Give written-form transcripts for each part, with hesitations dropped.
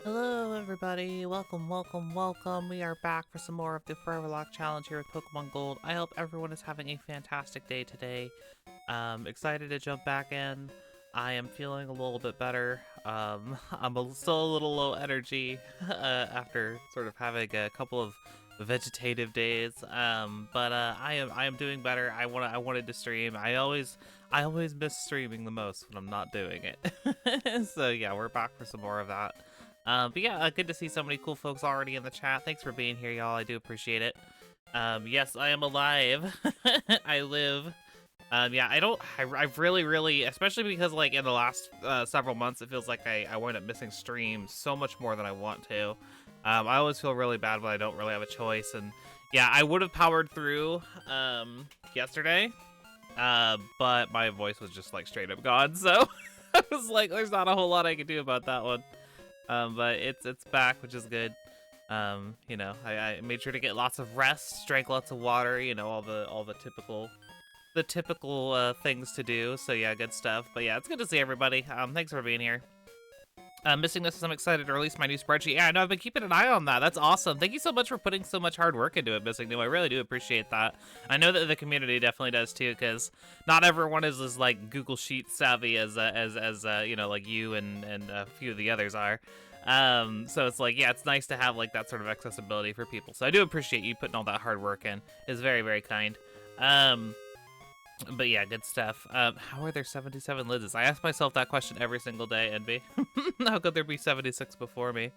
Hello, everybody. Welcome, welcome, welcome. We are back for some more of the Foreverlocke challenge here with Pokemon Gold. I hope everyone is having a fantastic day today. Excited to jump back in. I am feeling a little bit better. Still a little low energy after sort of having a couple of vegetative days. But I am doing better. I wanted to stream. I always miss streaming the most when I'm not doing it. So yeah, we're back for some more of that. But yeah, good to see so many cool folks already in the chat. Thanks for being here, y'all. I do appreciate it. Yes, I am alive. I live. Yeah, I've really, especially because, like, in the last several months, it feels like I wind up missing streams so much more than I want to. I always feel really bad when I don't really have a choice. And yeah, I would have powered through yesterday, but my voice was just, like, straight up gone. So I was like, there's not a whole lot I can do about that one. But it's back, which is good. You know, I made sure to get lots of rest, drank lots of water, you know, all the typical things to do. So yeah, good stuff. But yeah, it's good to see everybody. Thanks for being here. Missing this, I'm excited to release my new spreadsheet. Yeah, I know, I've been keeping an eye on that. That's awesome. Thank you so much for putting so much hard work into it, Missing New. I really do appreciate that. I know that the community definitely does too, because not everyone is as, like, Google Sheet savvy as you know, like you and a few of the others are. So it's like, yeah, it's nice to have, like, that sort of accessibility for people. So I do appreciate you putting all that hard work in. It's very, very kind. But yeah, good stuff. How are there 77 Liz's? I ask myself that question every single day, Envy. How could there be 76 before me?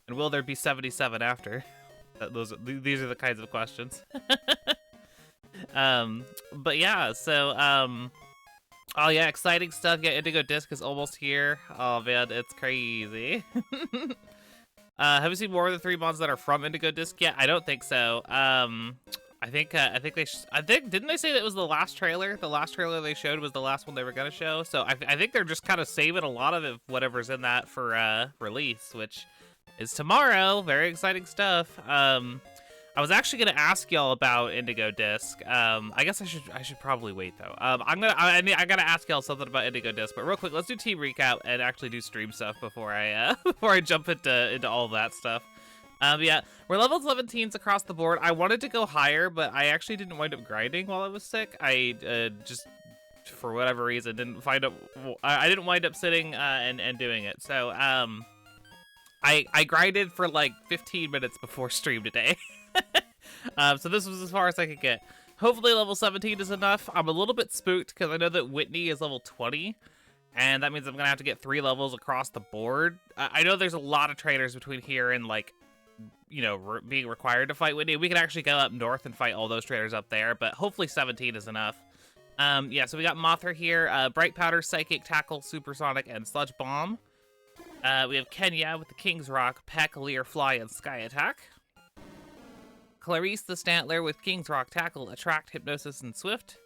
And will there be 77 after? These are the kinds of questions. But yeah, so, oh yeah, exciting stuff. Yeah, Indigo Disc is almost here. Oh man, it's crazy. Have you seen more of the 3 mods that are from Indigo Disc yet? I don't think so. I think didn't they say that it was the last trailer? The last trailer they showed was the last one they were gonna show. So I think they're just kind of saving a lot of it, whatever's in that for release, which is tomorrow. Very exciting stuff. I was actually gonna ask y'all about Indigo Disc. I guess I should probably wait though. I gotta ask y'all something about Indigo Disc, but real quick, let's do team recap and actually do stream stuff before I before I jump into all that stuff. Yeah, we're level 17s across the board. I wanted to go higher, but I actually didn't wind up grinding while I was sick. I just, for whatever reason, I didn't wind up sitting and doing it. So I grinded for like 15 minutes before stream today. So this was as far as I could get. Hopefully level 17 is enough. I'm a little bit spooked because I know that Whitney is level 20. And that means I'm going to have to get 3 levels across the board. I know there's a lot of trainers between here and, like, you know, being required to fight Whitney. We can actually go up north and fight all those trainers up there, but hopefully 17 is enough. Yeah, so we got Mothra here, Bright Powder, Psychic, Tackle, Supersonic, and Sludge Bomb. We have Kenya with the King's Rock, Peck, Leer, Fly, and Sky Attack. Clarice the Stantler with King's Rock, Tackle, Attract, Hypnosis, and Swift.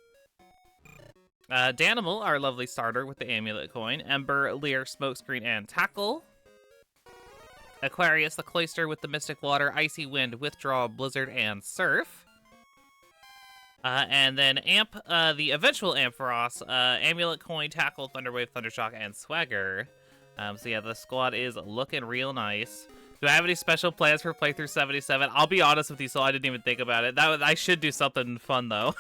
Danimal, our lovely starter with the Amulet Coin, Ember, Leer, Smokescreen, and Tackle. Aquarius the Cloister with the Mystic Water, Icy Wind, Withdraw, Blizzard, and Surf. And then Amp, the eventual Ampharos, Amulet Coin, Tackle, Thunderwave, Thundershock, and Swagger. So yeah, the squad is looking real nice. Do I have any special plans for playthrough 77? I'll be honest with you, so I didn't even think about it. I should do something fun, though.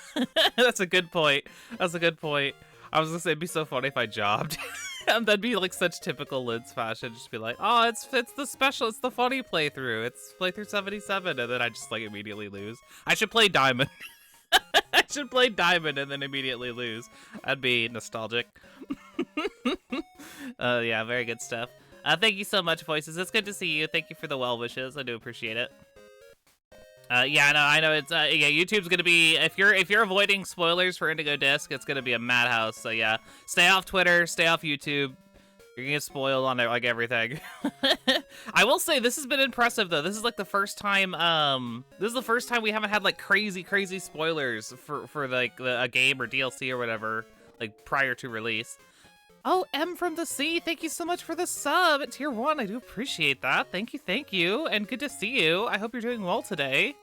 That's a good point. That's a good point. I was gonna say, it'd be so funny if I jobbed. And that'd be like such typical Lids fashion. Just be like, oh, it's the special, it's the funny playthrough. It's playthrough 77, and then I just like immediately lose. I should play Diamond. I should play Diamond and then immediately lose. That'd be nostalgic. Yeah, very good stuff. Thank you so much, Voices. It's good to see you. Thank you for the well wishes. I do appreciate it. Yeah, I know it's yeah, YouTube's gonna be, if you're avoiding spoilers for Indigo Disc, it's gonna be a madhouse. So yeah, stay off Twitter, stay off YouTube. You're gonna get spoiled on like everything. I will say this has been impressive though. This is like the first time we haven't had like crazy spoilers for like a game or DLC or whatever, like prior to release. Oh, M from the Sea, thank you so much for the sub at tier 1. I do appreciate that. Thank you, and good to see you. I hope you're doing well today.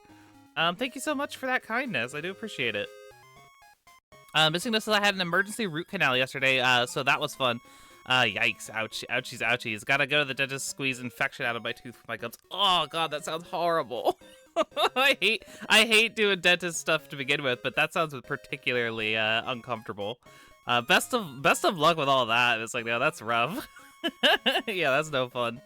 Thank you so much for that kindness. I do appreciate it. Missing this is I had an emergency root canal yesterday, so that was fun. Yikes, ouch, ouchies, ouchies. Gotta go to the dentist, squeeze infection out of my tooth with my gums. Oh god, that sounds horrible. I hate doing dentist stuff to begin with, but that sounds particularly uncomfortable. Best of luck with all that. It's like, no, that's rough. Yeah, that's no fun.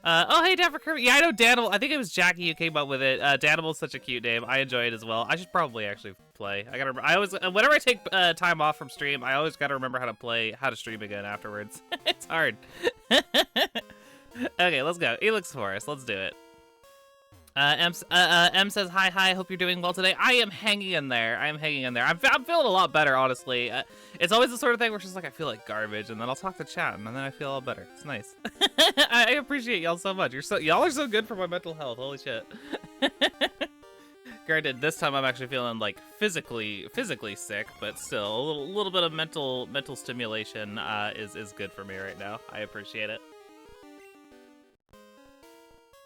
Oh, hey, Dan for Kirby. Yeah, I know Danimal. I think it was Jackie who came up with it. Danimal's such a cute name. I enjoy it as well. I should probably actually play. I gotta. I always, whenever I take time off from stream, I always gotta remember how to stream again afterwards. It's hard. Okay, let's go. Elix Forest. Let's do it. M says, hi, hope you're doing well today. I am hanging in there. I'm feeling a lot better, honestly. It's always the sort of thing where it's just like, I feel like garbage, and then I'll talk to chat, and then I feel all better. It's nice. I appreciate y'all so much. Y'all are so good for my mental health. Holy shit. Granted, this time I'm actually feeling like physically sick, but still a little bit of mental stimulation is good for me right now. I appreciate it.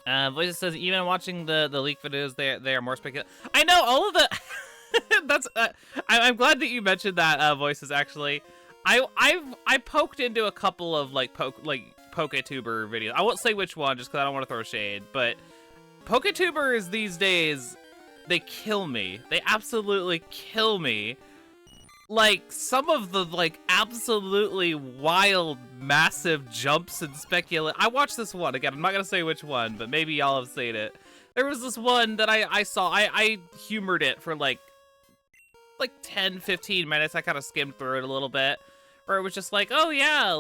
Voices says, even watching the leak videos, they are more speculative. I know all of the. That's. I'm glad that you mentioned that. Voices actually, I poked into a couple of PokeTuber videos. I won't say which one just because I don't want to throw shade, but PokeTubers these days, they kill me. They absolutely kill me. Like, some of the, absolutely wild, massive jumps and speculation. I watched this one, again, I'm not gonna say which one, but maybe y'all have seen it. There was this one that I saw, I humored it for, like 10, 15 minutes. I kind of skimmed through it a little bit, where it was just like, oh yeah,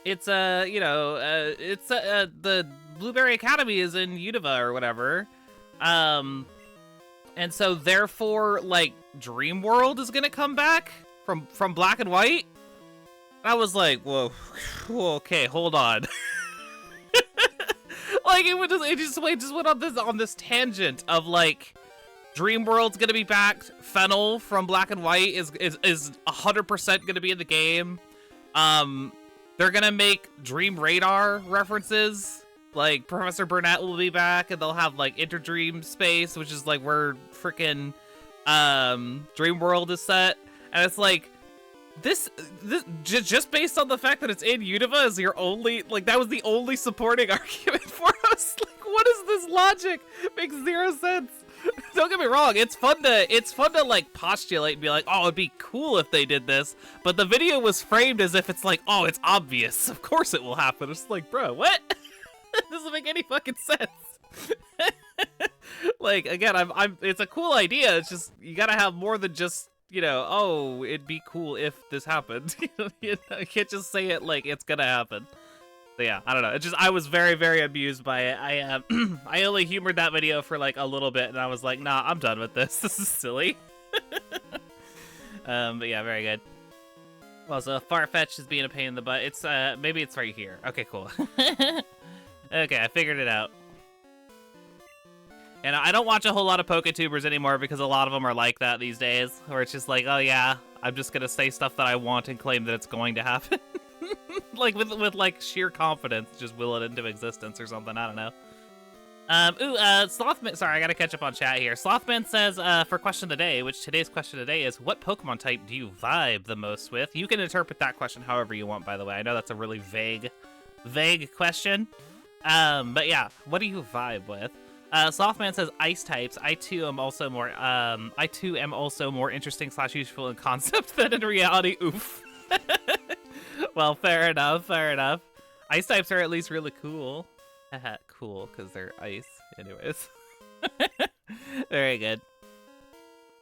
it's, the Blueberry Academy is in Unova or whatever. And so, therefore, Dream World is gonna come back from Black and White? And I was like, whoa, okay, hold on. It just went on this tangent of, Dream World's gonna be back, Fennel from Black and White is 100% gonna be in the game. They're gonna make Dream Radar references. Professor Burnett will be back, and they'll have, Interdream Space, which is, where frickin' Dream World is set. And it's this just based on the fact that it's in Unova is your only, that was the only supporting argument for us. What is this logic? It makes zero sense. Don't get me wrong, it's fun to postulate and be like, oh, it'd be cool if they did this, but the video was framed as if it's oh, it's obvious. Of course it will happen. It's bro, what? Doesn't make any fucking sense. Again, it's a cool idea. It's just, you gotta have more than just, oh, it'd be cool if this happened. You can't just say it like it's gonna happen. So yeah, I don't know. It's just, I was very, very amused by it. I only humored that video for a little bit, and I was like, nah, I'm done with this. This is silly. But yeah, very good. Well, so Farfetch is being a pain in the butt. It's, maybe it's right here. Okay, cool. Okay, I figured it out. And I don't watch a whole lot of PokeTubers anymore because a lot of them are like that these days, where it's just oh yeah, I'm just gonna say stuff that I want and claim that it's going to happen. with sheer confidence, just will it into existence or something, I don't know. Slothman, sorry, I gotta catch up on chat here. Slothman says, for question of the day, which today's question of the day is, what Pokemon type do you vibe the most with? You can interpret that question however you want, by the way. I know that's a really vague question. But yeah, what do you vibe with? Slothman says ice types. I too am also more interesting / useful in concept than in reality. Oof. Well, fair enough. Ice types are at least really cool. Cool, because they're ice. Anyways. Very good.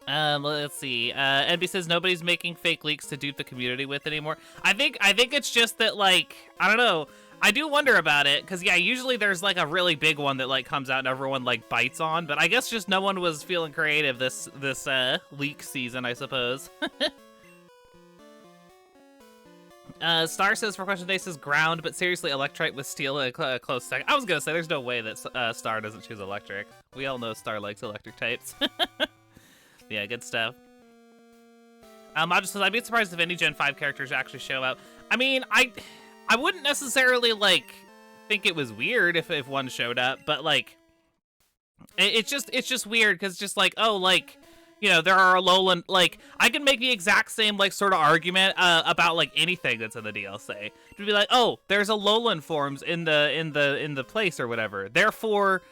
Let's see. NB says nobody's making fake leaks to dupe the community with anymore. I think it's just that, I don't know. I do wonder about it, because, yeah, usually there's, a really big one that, comes out and everyone, bites on, but I guess just no one was feeling creative this leak season, I suppose. Star says, for question today, says ground, but seriously, Electrite with Steel a close second. I was gonna say, there's no way that Star doesn't choose Electric. We all know Star likes electric types. Yeah, good stuff. Majin says, I'd be surprised if any Gen 5 characters actually show up. I mean, I wouldn't necessarily, think it was weird if one showed up, but, it's just weird, because just, you know, there are Alolan, like, I can make the exact same, like, sort of argument about, like, anything that's in the DLC. To be like, oh, there's Alolan forms in the place or whatever. Therefore,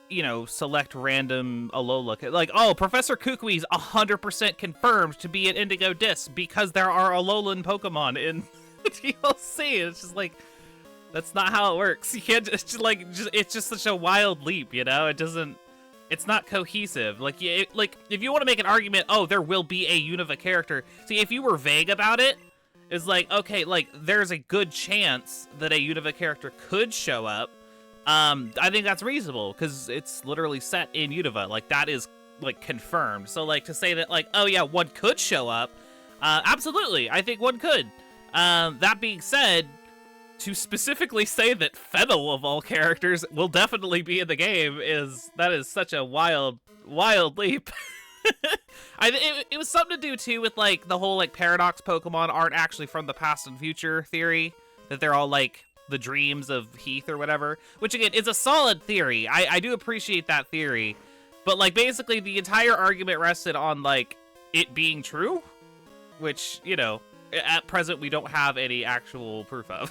you know, select random Alola. Like, oh, Professor Kukui's 100% confirmed to be an Indigo Disc because there are Alolan Pokemon in the DLC. It's just like, that's not how it works. You can't just, like, it's just such a wild leap, you know? It doesn't, it's not cohesive. Like, if you want to make an argument, oh, there will be a Unova character. See, if you were vague about it, it's like, okay, like, there's a good chance that a Unova character could show up. I think that's reasonable, because it's literally set in Unova. Like, that is, like, confirmed. So, like, to say that, like, oh, yeah, one could show up, absolutely, I think one could. That being said, to specifically say that Fennel, of all characters, will definitely be in the game that is such a wild leap. It was something to do, too, with, like, the whole, like, Paradox Pokemon aren't actually from the past and future theory, that they're all, like, the dreams of Heath or whatever, which again is a solid theory. I do appreciate that theory, but like basically the entire argument rested on like it being true, which, you know, at present we don't have any actual proof of.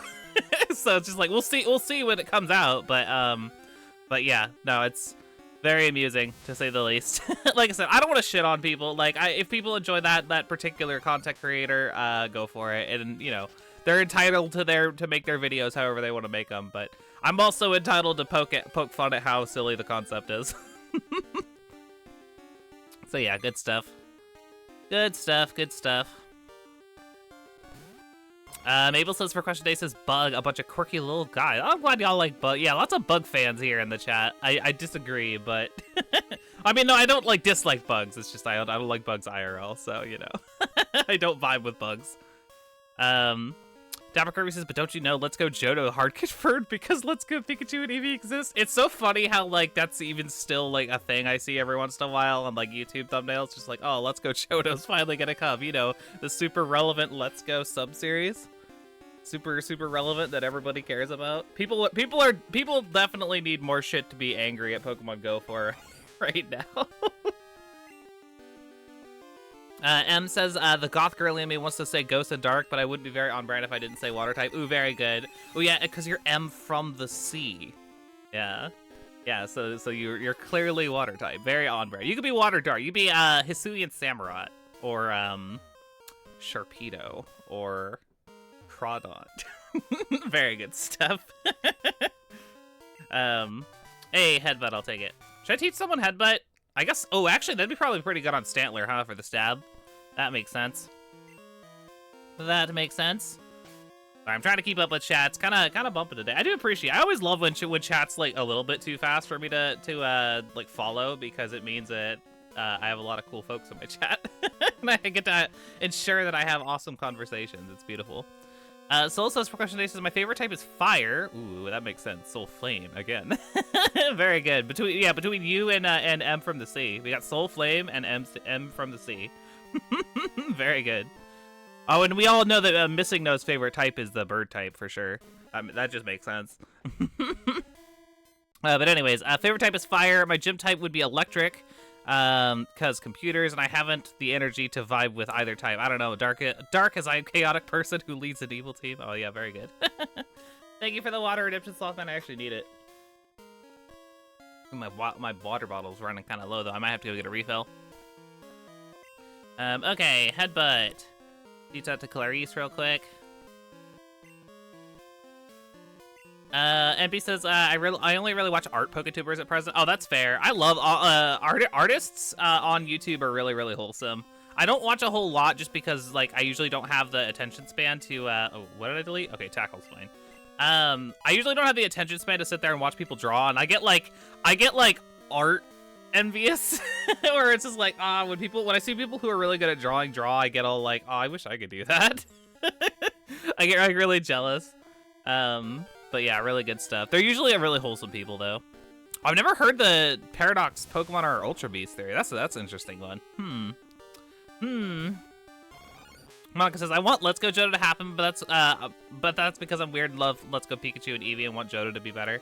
So it's just like we'll see when it comes out, but yeah, no, it's very amusing to say the least. Like I said, I don't want to shit on people. Like if people enjoy that particular content creator, go for it, and you know, they're entitled to make their videos however they want to make them, but I'm also entitled to poke fun at how silly the concept is. So yeah, good stuff. Good stuff. Mabel says for question day says Bug, a bunch of quirky little guys. I'm glad y'all like Bug. Yeah, lots of Bug fans here in the chat. I disagree, but I mean, no, I don't like dislike Bugs. It's just I don't like Bugs IRL, so you know, I don't vibe with Bugs. Dapper Kirby says, but don't you know, Let's Go Johto hard confirmed because Let's Go Pikachu and Eevee exists. It's so funny how, like, that's even still, like, a thing I see every once in a while on, like, YouTube thumbnails. Just like, oh, Let's Go Johto's finally gonna come. You know, the super relevant Let's Go sub-series. Super relevant that everybody cares about. People definitely need more shit to be angry at Pokemon Go for right now. M says, the goth girl in me wants to say Ghost and Dark, but I wouldn't be very on brand if I didn't say Water type. Ooh, very good. Oh yeah, because you're M from the sea. Yeah. Yeah, so you're clearly Water type. Very on brand. You could be Water Dark. You could be Hisuian Samurott, or Sharpedo, or Crawdon. Very good stuff. Hey, Headbutt, I'll take it. Should I teach someone Headbutt? I guess, oh, actually, that'd be probably pretty good on Stantler, huh, for the stab. That makes sense. That makes sense. Right, I'm trying to keep up with chats. Kind of bumping today. I do appreciate. I always love when chat's like a little bit too fast for me to like follow, because it means that I have a lot of cool folks in my chat, and I get to ensure that I have awesome conversations. It's beautiful. Soul says for question day says my favorite type is fire. Ooh, that makes sense. Soul Flame again. Very good. Between you and M from the sea, we got Soul Flame and M from the sea. Very good. Oh, and we all know that Missing No's favorite type is the bird type for sure. That just makes sense. But anyways, favorite type is fire. My gym type would be electric. Because computers, and I haven't the energy to vibe with either type. I don't know, Dark as I'm a chaotic person who leads an evil team. Oh yeah, very good. Thank you for the water redemption, Slothman. I actually need it. My water bottle's running kind of low though. I might have to go get a refill. Okay, Headbutt. Reach out to Clarice real quick. MP says, I only really watch art Poketubers at present. Oh, that's fair. I love artists on YouTube are really wholesome. I don't watch a whole lot just because like I usually don't have the attention span to oh, what did I delete? Okay, Tackle's fine. I usually don't have the attention span to sit there and watch people draw, and I get like art envious where it's just like when I see people who are really good at draw, I get all like, oh, I wish I could do that. I get like really jealous. But yeah, really good stuff. They're usually a really wholesome people, though. I've never heard the Paradox Pokemon are Ultra Beast theory. That's an interesting one. Monica says, I want Let's Go Johto to happen, but that's because I'm weird and love Let's Go Pikachu and Eevee and want Johto to be better.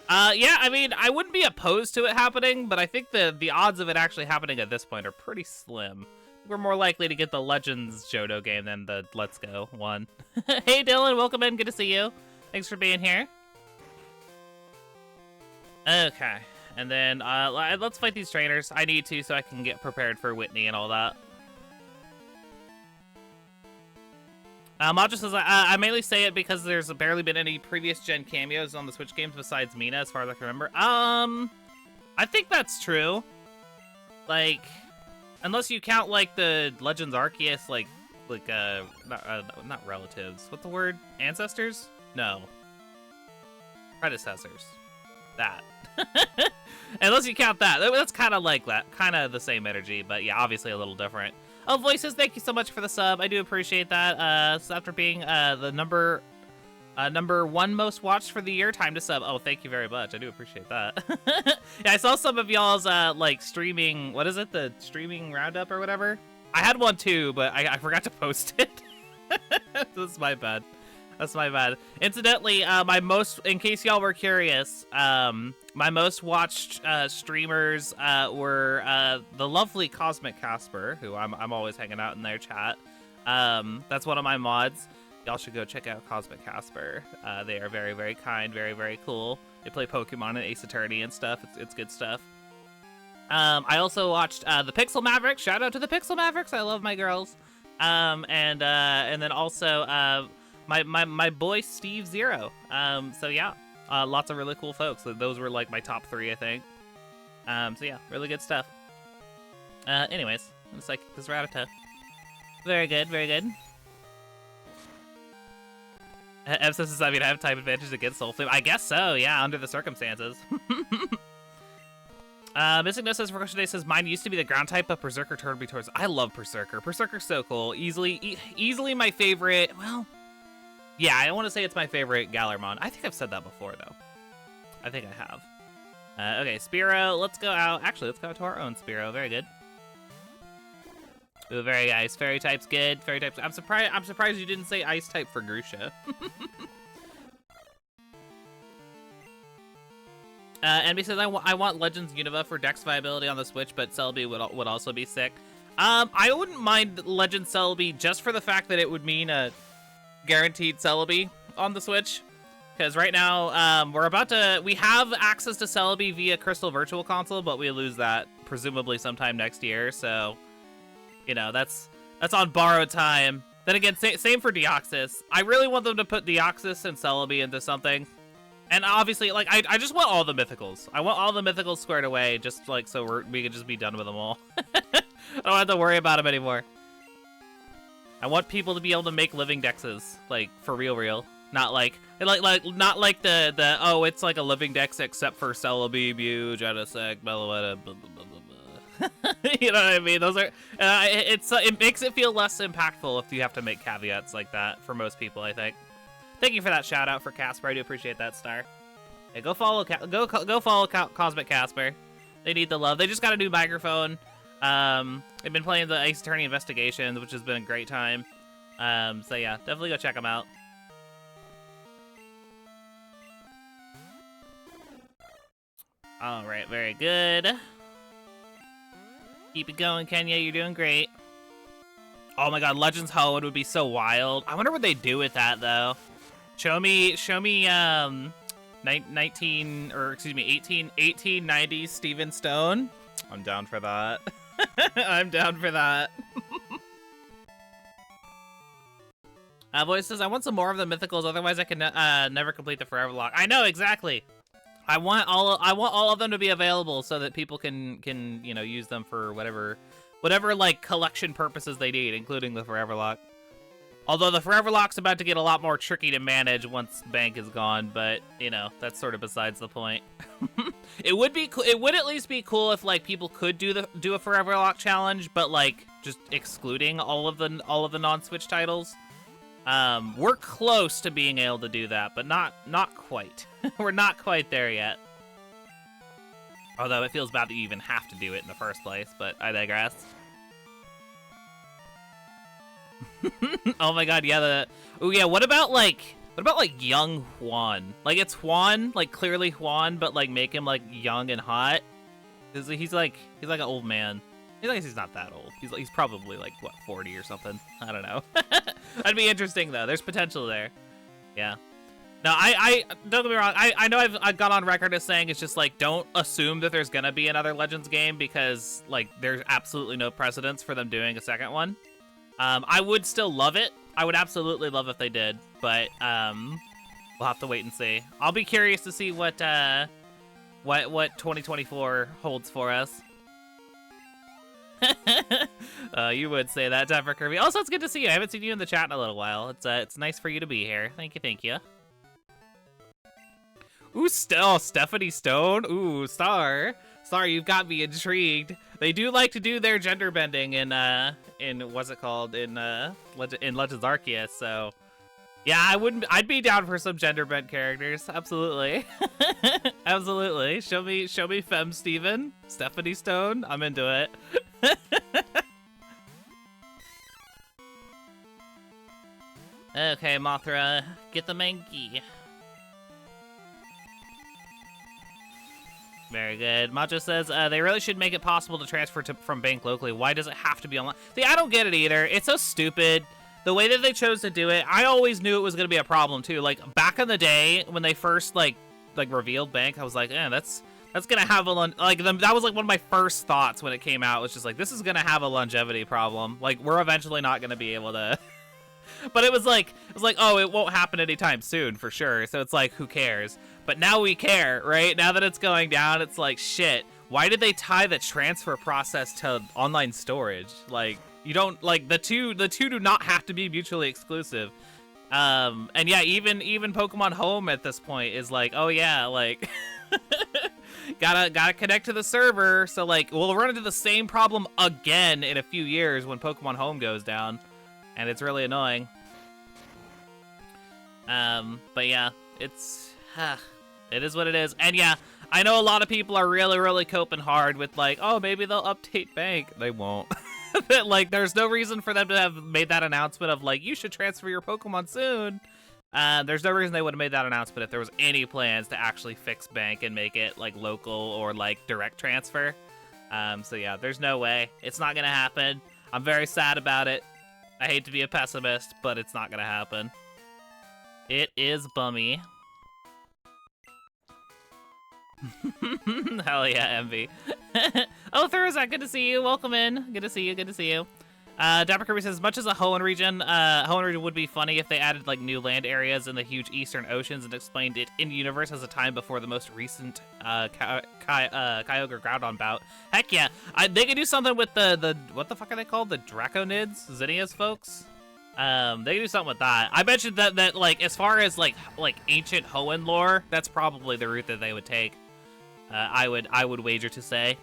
Yeah, I mean, I wouldn't be opposed to it happening, but I think the odds of it actually happening at this point are pretty slim. We're more likely to get the Legends Johto game than the Let's Go one. Hey, Dylan, welcome in. Good to see you. Thanks for being here. Okay, and then let's fight these trainers. I need to so I can get prepared for Whitney and all that. Maja says, I mainly say it because there's barely been any previous gen cameos on the Switch games besides Mina, as far as I can remember. I think that's true. Like, unless you count, like, the Legends Arceus, not relatives. What's the word? Ancestors? No. Predecessors. That. Unless you count that. That's kind of like that. Kind of the same energy, but yeah, obviously a little different. Oh, Voices, thank you so much for the sub. I do appreciate that. So after being the number 1 most watched for the year, time to sub. Oh, thank you very much. I do appreciate that. Yeah, I saw some of y'all's like streaming. What is it? The streaming roundup or whatever. I had one too, but I forgot to post it. That's my bad. That's my bad. Incidentally, in case y'all were curious, my most watched streamers were the lovely Cosmic Casper, who I'm always hanging out in their chat. That's one of my mods. Y'all should go check out Cosmic Casper. They are very, very kind, very, very cool. They play Pokemon and Ace Attorney and stuff. It's good stuff. I also watched the Pixel Mavericks. Shout out to the Pixel Mavericks. I love my girls. And then also my boy Steve Zero. So yeah, lots of really cool folks. Those were like my top 3, I think. So yeah, really good stuff. Anyways, it's like this Rattata. Very good, very good. Emphasis says, I mean, I have type advantage against Soul Flame. I guess so, yeah, under the circumstances. Missing No says, for question today says, mine used to be the ground type, but Berserker turned me towards. I love Berserker. Berserker's so cool. Easily my favorite. Well, yeah, I don't want to say it's my favorite Galarmon. I think I've said that before, though. I think I have. Okay, Spearow, let's go out. Actually, let's go out to our own Spearow. Very good. Ooh, very nice. Fairy type's good. Fairy type's. I'm surprised you didn't say ice type for Grusha. NB says I want Legends Unova for Dex viability on the Switch, but Celebi would also be sick. I wouldn't mind Legends Celebi just for the fact that it would mean a guaranteed Celebi on the Switch. Because right now we have access to Celebi via Crystal Virtual Console, but we lose that presumably sometime next year. So, you know, that's on borrowed time. Then again, same for Deoxys. I really want them to put Deoxys and Celebi into something. And obviously, like, I just want all the mythicals. I want all the mythicals squared away, just like so we can just be done with them all. I don't have to worry about them anymore. I want people to be able to make living dexes, like for real. Not like not like the oh, it's like a living dex except for Celebi, Mew, Genesect, Meloetta, blah, blah, blah, blah. You know what I mean? Those are it makes it feel less impactful if you have to make caveats like that for most people, I think. Thank you for that shout out for Casper. I do appreciate that, Star. Yeah, go follow Cosmic Casper. They need the love. They just got a new microphone. They've been playing the Ace Attorney Investigations, which has been a great time. So yeah, definitely go check them out. All right, very good. Keep it going, Kenya. You're doing great. Oh my God, Legends Hoenn would be so wild. I wonder what they do with that though. Show me 1890s Steven Stone. I'm down for that. I'm down for that. Voice says, I want some more of the mythicals, otherwise I can never complete the Foreverlocke. I know, exactly. I want all of them to be available so that people can you know, use them for whatever like collection purposes they need, including the Foreverlocke. Although the Foreverlocke's about to get a lot more tricky to manage once Bank is gone, but you know, that's sort of besides the point. It would at least be cool if like people could do a Foreverlocke challenge, but like just excluding all of the non-Switch titles. We're close to being able to do that, but not quite. We're not quite there yet. Although it feels bad that you even have to do it in the first place, but I digress. Oh my God, yeah, what about What about like young Juan? Like it's Juan, like clearly Juan, but like make him like young and hot. He's like an old man. He's not that old. He's probably like what 40 or something. I don't know. That'd be interesting though. There's potential there. Yeah. No, I don't get me wrong. I know I've got on record as saying it's just like don't assume that there's gonna be another Legends game because like there's absolutely no precedence for them doing a second one. I would still love it. I would absolutely love if they did, but we'll have to wait and see. I'll be curious to see what 2024 holds for us. You would say that, Dapper Kirby. Also, it's good to see you. I haven't seen you in the chat in a little while. It's nice for you to be here. Thank you. Ooh, Stephanie Stone. Ooh, Star, you've got me intrigued. They do like to do their gender bending in what's it called in Legends Arceus. So, yeah, I'd be down for some gender bent characters. Absolutely, absolutely. Show me Femme Stephanie Stone. I'm into it. Okay, Mothra, get the Mankey. Very good. Macho says, they really should make it possible to transfer from bank locally. Why does it have to be online? See, I don't get it either. It's so stupid. The way that they chose to do it, I always knew it was going to be a problem, too. Like, back in the day, when they first, like revealed bank, I was like, that's going to have a... that was, like, one of my first thoughts when it came out. It was just like, this is going to have a longevity problem. Like, we're eventually not going to be able to... But it was like, oh, it won't happen anytime soon, for sure. So it's like, who cares? But now we care, right? Now that it's going down, it's like, shit. Why did they tie the transfer process to online storage? Like, you don't, like, the two do not have to be mutually exclusive. And yeah, even Pokemon Home at this point is like, oh yeah, like, gotta connect to the server. So like, we'll run into the same problem again in a few years when Pokemon Home goes down. And it's really annoying. But yeah, it is what it is. And yeah, I know a lot of people are really coping hard with like, oh, maybe they'll update bank. They won't. Like, there's no reason for them to have made that announcement of like, you should transfer your Pokemon soon. There's no reason they would have made that announcement if there was any plans to actually fix bank and make it like local or like direct transfer. So yeah, there's no way. It's not gonna happen. I'm very sad about it. I hate to be a pessimist, but it's not gonna happen. It is bummy. Hell yeah, Envy. Oh, Thurzak, good to see you. Welcome in. Good to see you. Dapper Kirby says, as much as a Hoenn region would be funny if they added like new land areas in the huge eastern oceans and explained it in universe as a time before the most recent Kyogre Groudon bout. Heck yeah, they could do something with the what the fuck are they called? The Draconids, Zinnias folks. They could do something with that. I mentioned that like as far as like ancient Hoenn lore, that's probably the route that they would take. I would wager to say.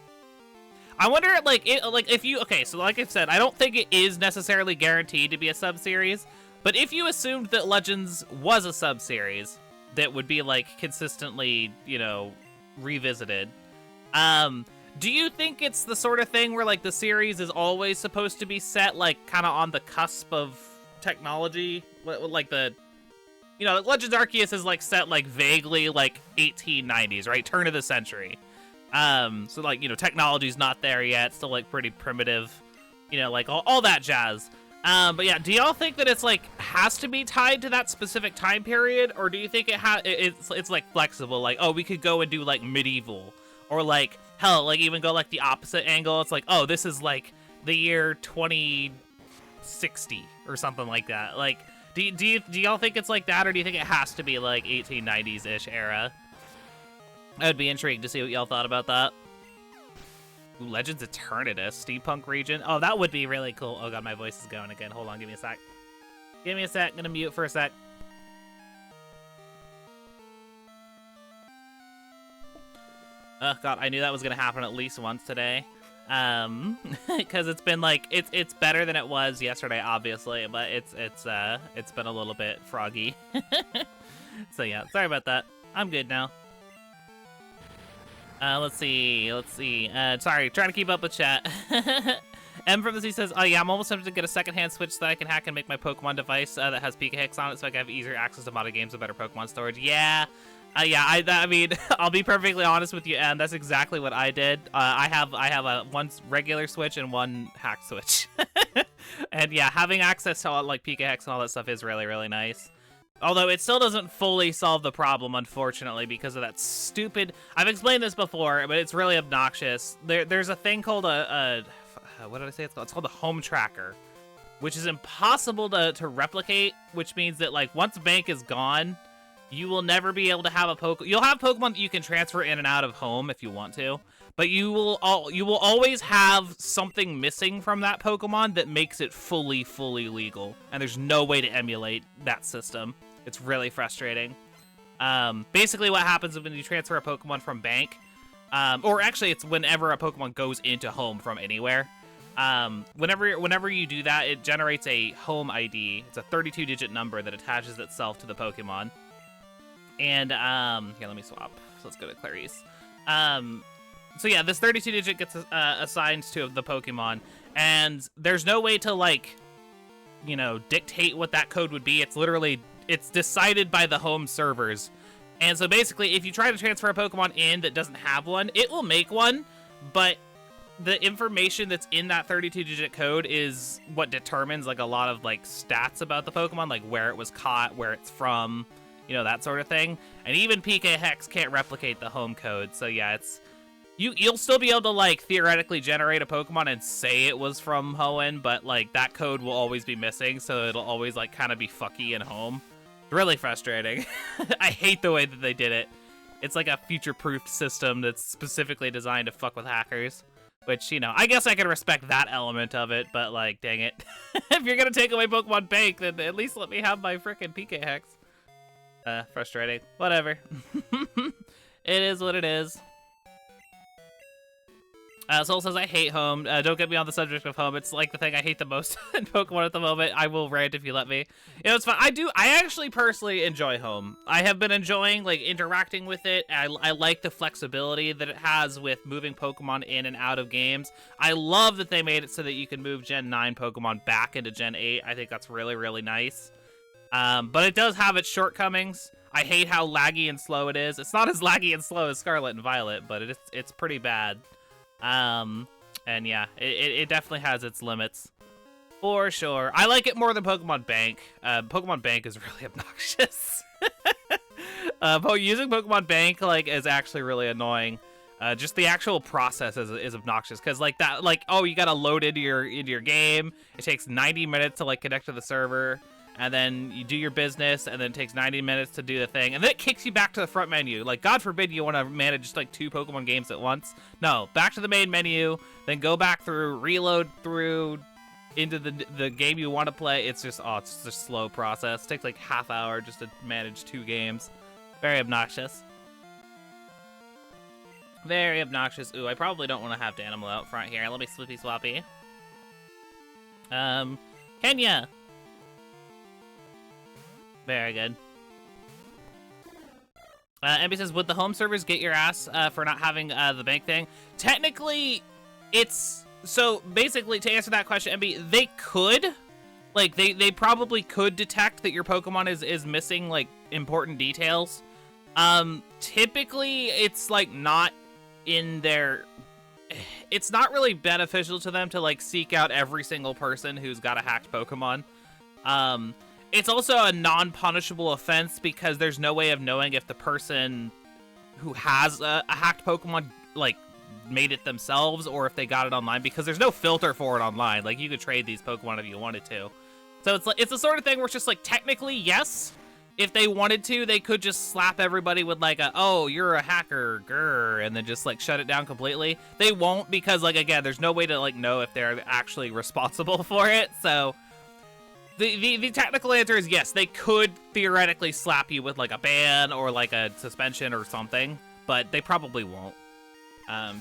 I wonder, if you... Okay, so like I've said, I don't think it is necessarily guaranteed to be a sub-series, but if you assumed that Legends was a sub-series that would be, like, consistently, you know, revisited, do you think it's the sort of thing where, like, the series is always supposed to be set, like, kind of on the cusp of technology? Like, you know, Legends Arceus is, like, set, like, vaguely, like, 1890s, right? Turn of the century. So like, you know, technology's not there yet, still like pretty primitive, you know, like all that jazz. But yeah, do y'all think that it's like has to be tied to that specific time period, or do you think it's like flexible, like, oh, we could go and do like medieval, or like hell, like even go like the opposite angle? It's like, oh, this is like the year 2060 or something like that. Like, do y'all think it's like that, or do you think it has to be like 1890s ish era? I would be intrigued to see what y'all thought about that. Ooh, Legends Eternatus, steampunk region. Oh, that would be really cool. Oh god, my voice is going again. Hold on, give me a sec. I'm gonna mute for a sec. Oh god, I knew that was gonna happen at least once today. Because it's been like it's better than it was yesterday, obviously, but it's been a little bit froggy. So yeah, sorry about that. I'm good now. Let's see. Sorry, trying to keep up with chat. M from the Z says, oh yeah, I'm almost tempted to get a secondhand Switch so that I can hack and make my Pokemon device that has Pika Hicks on it so I can have easier access to modded games with better Pokemon storage. Yeah. I mean, I'll be perfectly honest with you, and that's exactly what I did. I have a one regular Switch and one hacked Switch. And yeah, having access to all, like, Pika Hex and all that stuff is really, really nice. Although it still doesn't fully solve the problem, unfortunately, because of that stupid... I've explained this before, but it's really obnoxious. There's a thing called what did I say it's called? It's called a home tracker, which is impossible to replicate, which means that, like, once Bank is gone, you will never be able to have a Pokemon. You'll have Pokemon that you can transfer in and out of home if you want to, but you will always have something missing from that Pokemon that makes it fully legal, and there's no way to emulate that system. It's really frustrating. Basically, what happens when you transfer a Pokemon from Bank, or actually, it's whenever a Pokemon goes into home from anywhere. Whenever you do that, it generates a home ID. It's a 32-digit number that attaches itself to the Pokemon. And, here, let me swap. So let's go to Clarice. So yeah, this 32-digit gets assigned to the Pokemon, and there's no way to, like, you know, dictate what that code would be. It's decided by the home servers. And so basically, if you try to transfer a Pokemon in that doesn't have one, it will make one, but the information that's in that 32-digit code is what determines, like, a lot of, like, stats about the Pokemon, like where it was caught, where it's from, you know, that sort of thing. And even PK Hex can't replicate the home code. So yeah, it's you'll still be able to, like, theoretically generate a Pokemon and say it was from Hoenn, but, like, that code will always be missing, so it'll always, like, kind of be fucky in home. Really frustrating. I hate the way that they did it. It's like a future-proofed system that's specifically designed to fuck with hackers. Which, you know, I guess I can respect that element of it, but, like, dang it. If you're gonna take away Pokemon Bank, then at least let me have my frickin' PK Hex. Frustrating. Whatever. It is what it is. Soul says, I hate home. Don't get me on the subject of home. It's like the thing I hate the most in Pokemon at the moment. I will rant if you let me. You know, it's fun. I actually personally enjoy home. I have been enjoying, like, interacting with it. I like the flexibility that it has with moving Pokemon in and out of games. I love that they made it so that you can move Gen 9 Pokemon back into Gen 8. I think that's really, really nice. But it does have its shortcomings. I hate how laggy and slow it is. It's not as laggy and slow as Scarlet and Violet, but it's pretty bad. And yeah, it definitely has its limits. For sure. I like it more than Pokemon Bank. Pokemon Bank is really obnoxious. Using Pokemon Bank, like, is actually really annoying. Just the actual process is obnoxious, because, like, that, like, oh, you gotta load into your game. It takes 90 minutes to, like, connect to the server. And then you do your business, and then it takes 90 minutes to do the thing, and then it kicks you back to the front menu. Like, God forbid you want to manage just, like, 2 Pokemon games at once. No, back to the main menu, then go back through, reload through into the game you want to play. It's just a slow process. It takes, like, half hour just to manage 2 games. Very obnoxious. Very obnoxious. Ooh, I probably don't want to have Danimal out front here. Let me slippy swappy. Kenya. Very good. MB says, would the home servers get your ass for not having the bank thing? Technically, it's... So, basically, to answer that question, MB, they could. Like, they probably could detect that your Pokemon is missing, like, important details. Typically, it's, like, not in their... It's not really beneficial to them to, like, seek out every single person who's got a hacked Pokemon. It's also a non-punishable offense because there's no way of knowing if the person who has a hacked Pokemon, like, made it themselves or if they got it online, because there's no filter for it online. Like, you could trade these Pokemon if you wanted to. So it's like, it's the sort of thing where it's just like, technically, yes, if they wanted to, they could just slap everybody with, like, oh, you're a hacker, grr, and then just, like, shut it down completely. They won't because, like, again, there's no way to, like, know if they're actually responsible for it. So the technical answer is yes, they could theoretically slap you with, like, a ban or, like, a suspension or something, but they probably won't.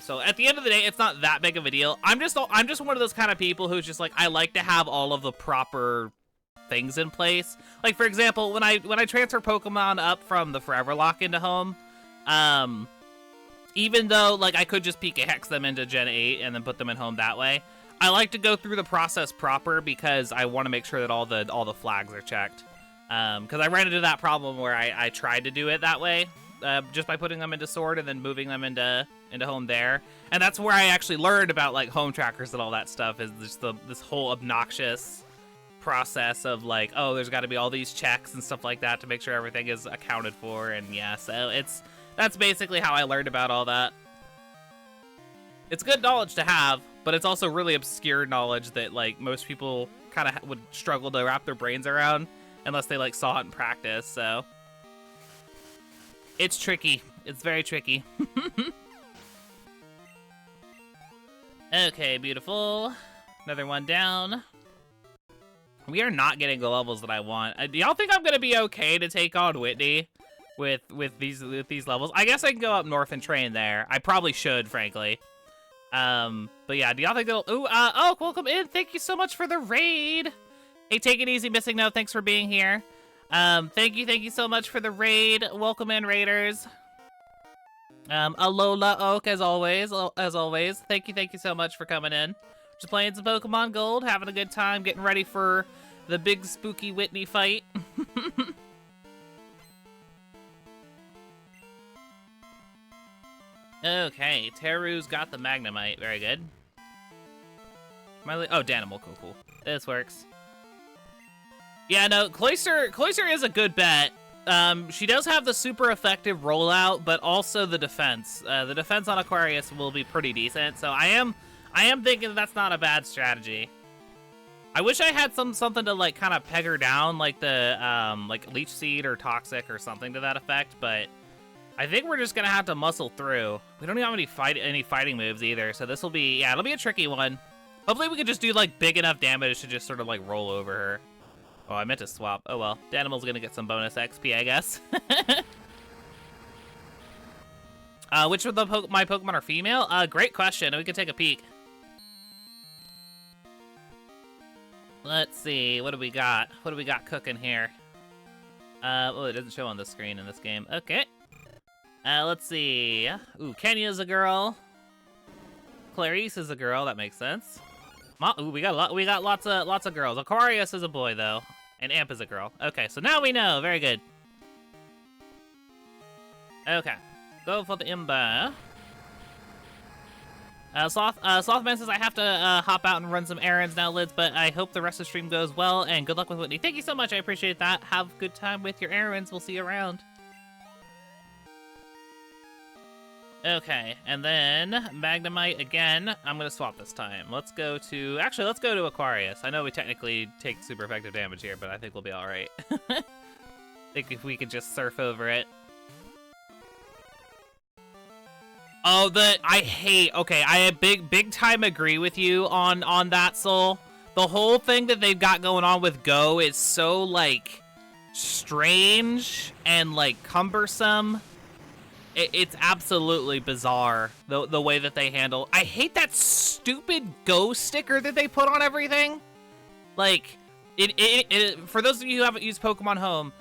So at the end of the day, it's not that big of a deal. I'm just one of those kind of people who's just like, I like to have all of the proper things in place. Like, for example, when I transfer Pokemon up from the Foreverlocke into home, even though, like, I could just PK Hex them into Gen 8 and then put them in home that way, I like to go through the process proper because I want to make sure that all the flags are checked. Because I ran into that problem where I tried to do it that way, just by putting them into sword and then moving them into home there. And that's where I actually learned about like home trackers and all that stuff, is just this whole obnoxious process of like, oh, there's got to be all these checks and stuff like that to make sure everything is accounted for. And yeah, so that's basically how I learned about all that. It's good knowledge to have, but it's also really obscure knowledge that like most people kind of would struggle to wrap their brains around unless they like saw it in practice. So it's tricky. It's very tricky. Okay, beautiful. Another one down. We are not getting the levels that I want. Do y'all think I'm gonna be okay to take on Whitney with these levels? I guess I can go up north and train there. I probably should, frankly. But yeah, do y'all think they'll... Ooh, oh, welcome in. Thank you so much for the raid. Hey, take it easy, Missing Note. Thanks for being here. Thank you so much for the raid. Welcome in, raiders. Alola Oak, as always. Thank you so much for coming in. Just playing some Pokemon Gold, having a good time, getting ready for the big spooky Whitney fight. Okay, Teru's got the Magnemite. Very good. Oh, Danimal, cool. This works. Yeah, no, Cloyster is a good bet. She does have the super effective rollout, but also the defense. The defense on Aquarius will be pretty decent, so I am thinking that's not a bad strategy. I wish I had something to like kind of peg her down, like the like Leech Seed or Toxic or something to that effect, but I think we're just gonna have to muscle through. We don't even have any fighting moves either, so this will be, yeah, it'll be a tricky one. Hopefully we can just do like big enough damage to just sort of like roll over her. Oh, I meant to swap. Oh well, Danimal's gonna get some bonus XP, I guess. Which of my Pokemon are female? Great question. We can take a peek. Let's see. What do we got? What do we got cooking here? Well, it doesn't show on the screen in this game. Okay. Let's see. Ooh, Kenya's a girl. Clarice is a girl. That makes sense. Ooh, we got lots of girls. Aquarius is a boy though, and Amp is a girl. Okay, so now we know. Very good. Okay, go for the Imba. Slothman says I have to hop out and run some errands now, Lids, but I hope the rest of the stream goes well, and good luck with Whitney. Thank you so much. I appreciate that. Have a good time with your errands. We'll see you around. Okay, and then Magnemite again. I'm gonna swap this time. Let's go to Aquarius. I know we technically take super effective damage here, but I think we'll be all right. I think if we could just surf over it. Oh, okay, I big time agree with you on that, Soul. The whole thing that they've got going on with Go is so like strange and like cumbersome. It's absolutely bizarre, the way that they handle. I hate that stupid Go sticker that they put on everything. Like, for those of you who haven't used Pokemon Home,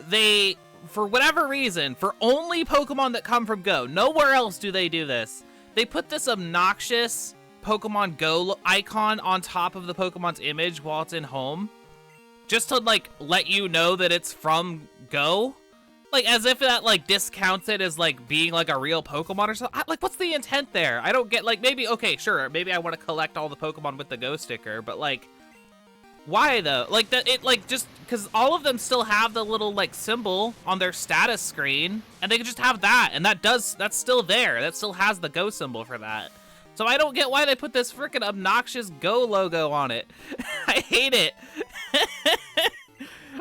they, for whatever reason, for only Pokemon that come from Go, nowhere else do they do this. They put this obnoxious Pokemon Go icon on top of the Pokemon's image while it's in Home, just to like let you know that it's from Go. Like, as if that, like, discounts it as, like, being, like, a real Pokemon or something. Like, what's the intent there? I don't get, like, maybe, okay, sure, maybe I want to collect all the Pokemon with the Go sticker, but, like, why, though? Like, just, because all of them still have the little, like, symbol on their status screen, and they can just have that, and that's still there. That still has the Go symbol for that. So I don't get why they put this freaking obnoxious Go logo on it. I hate it.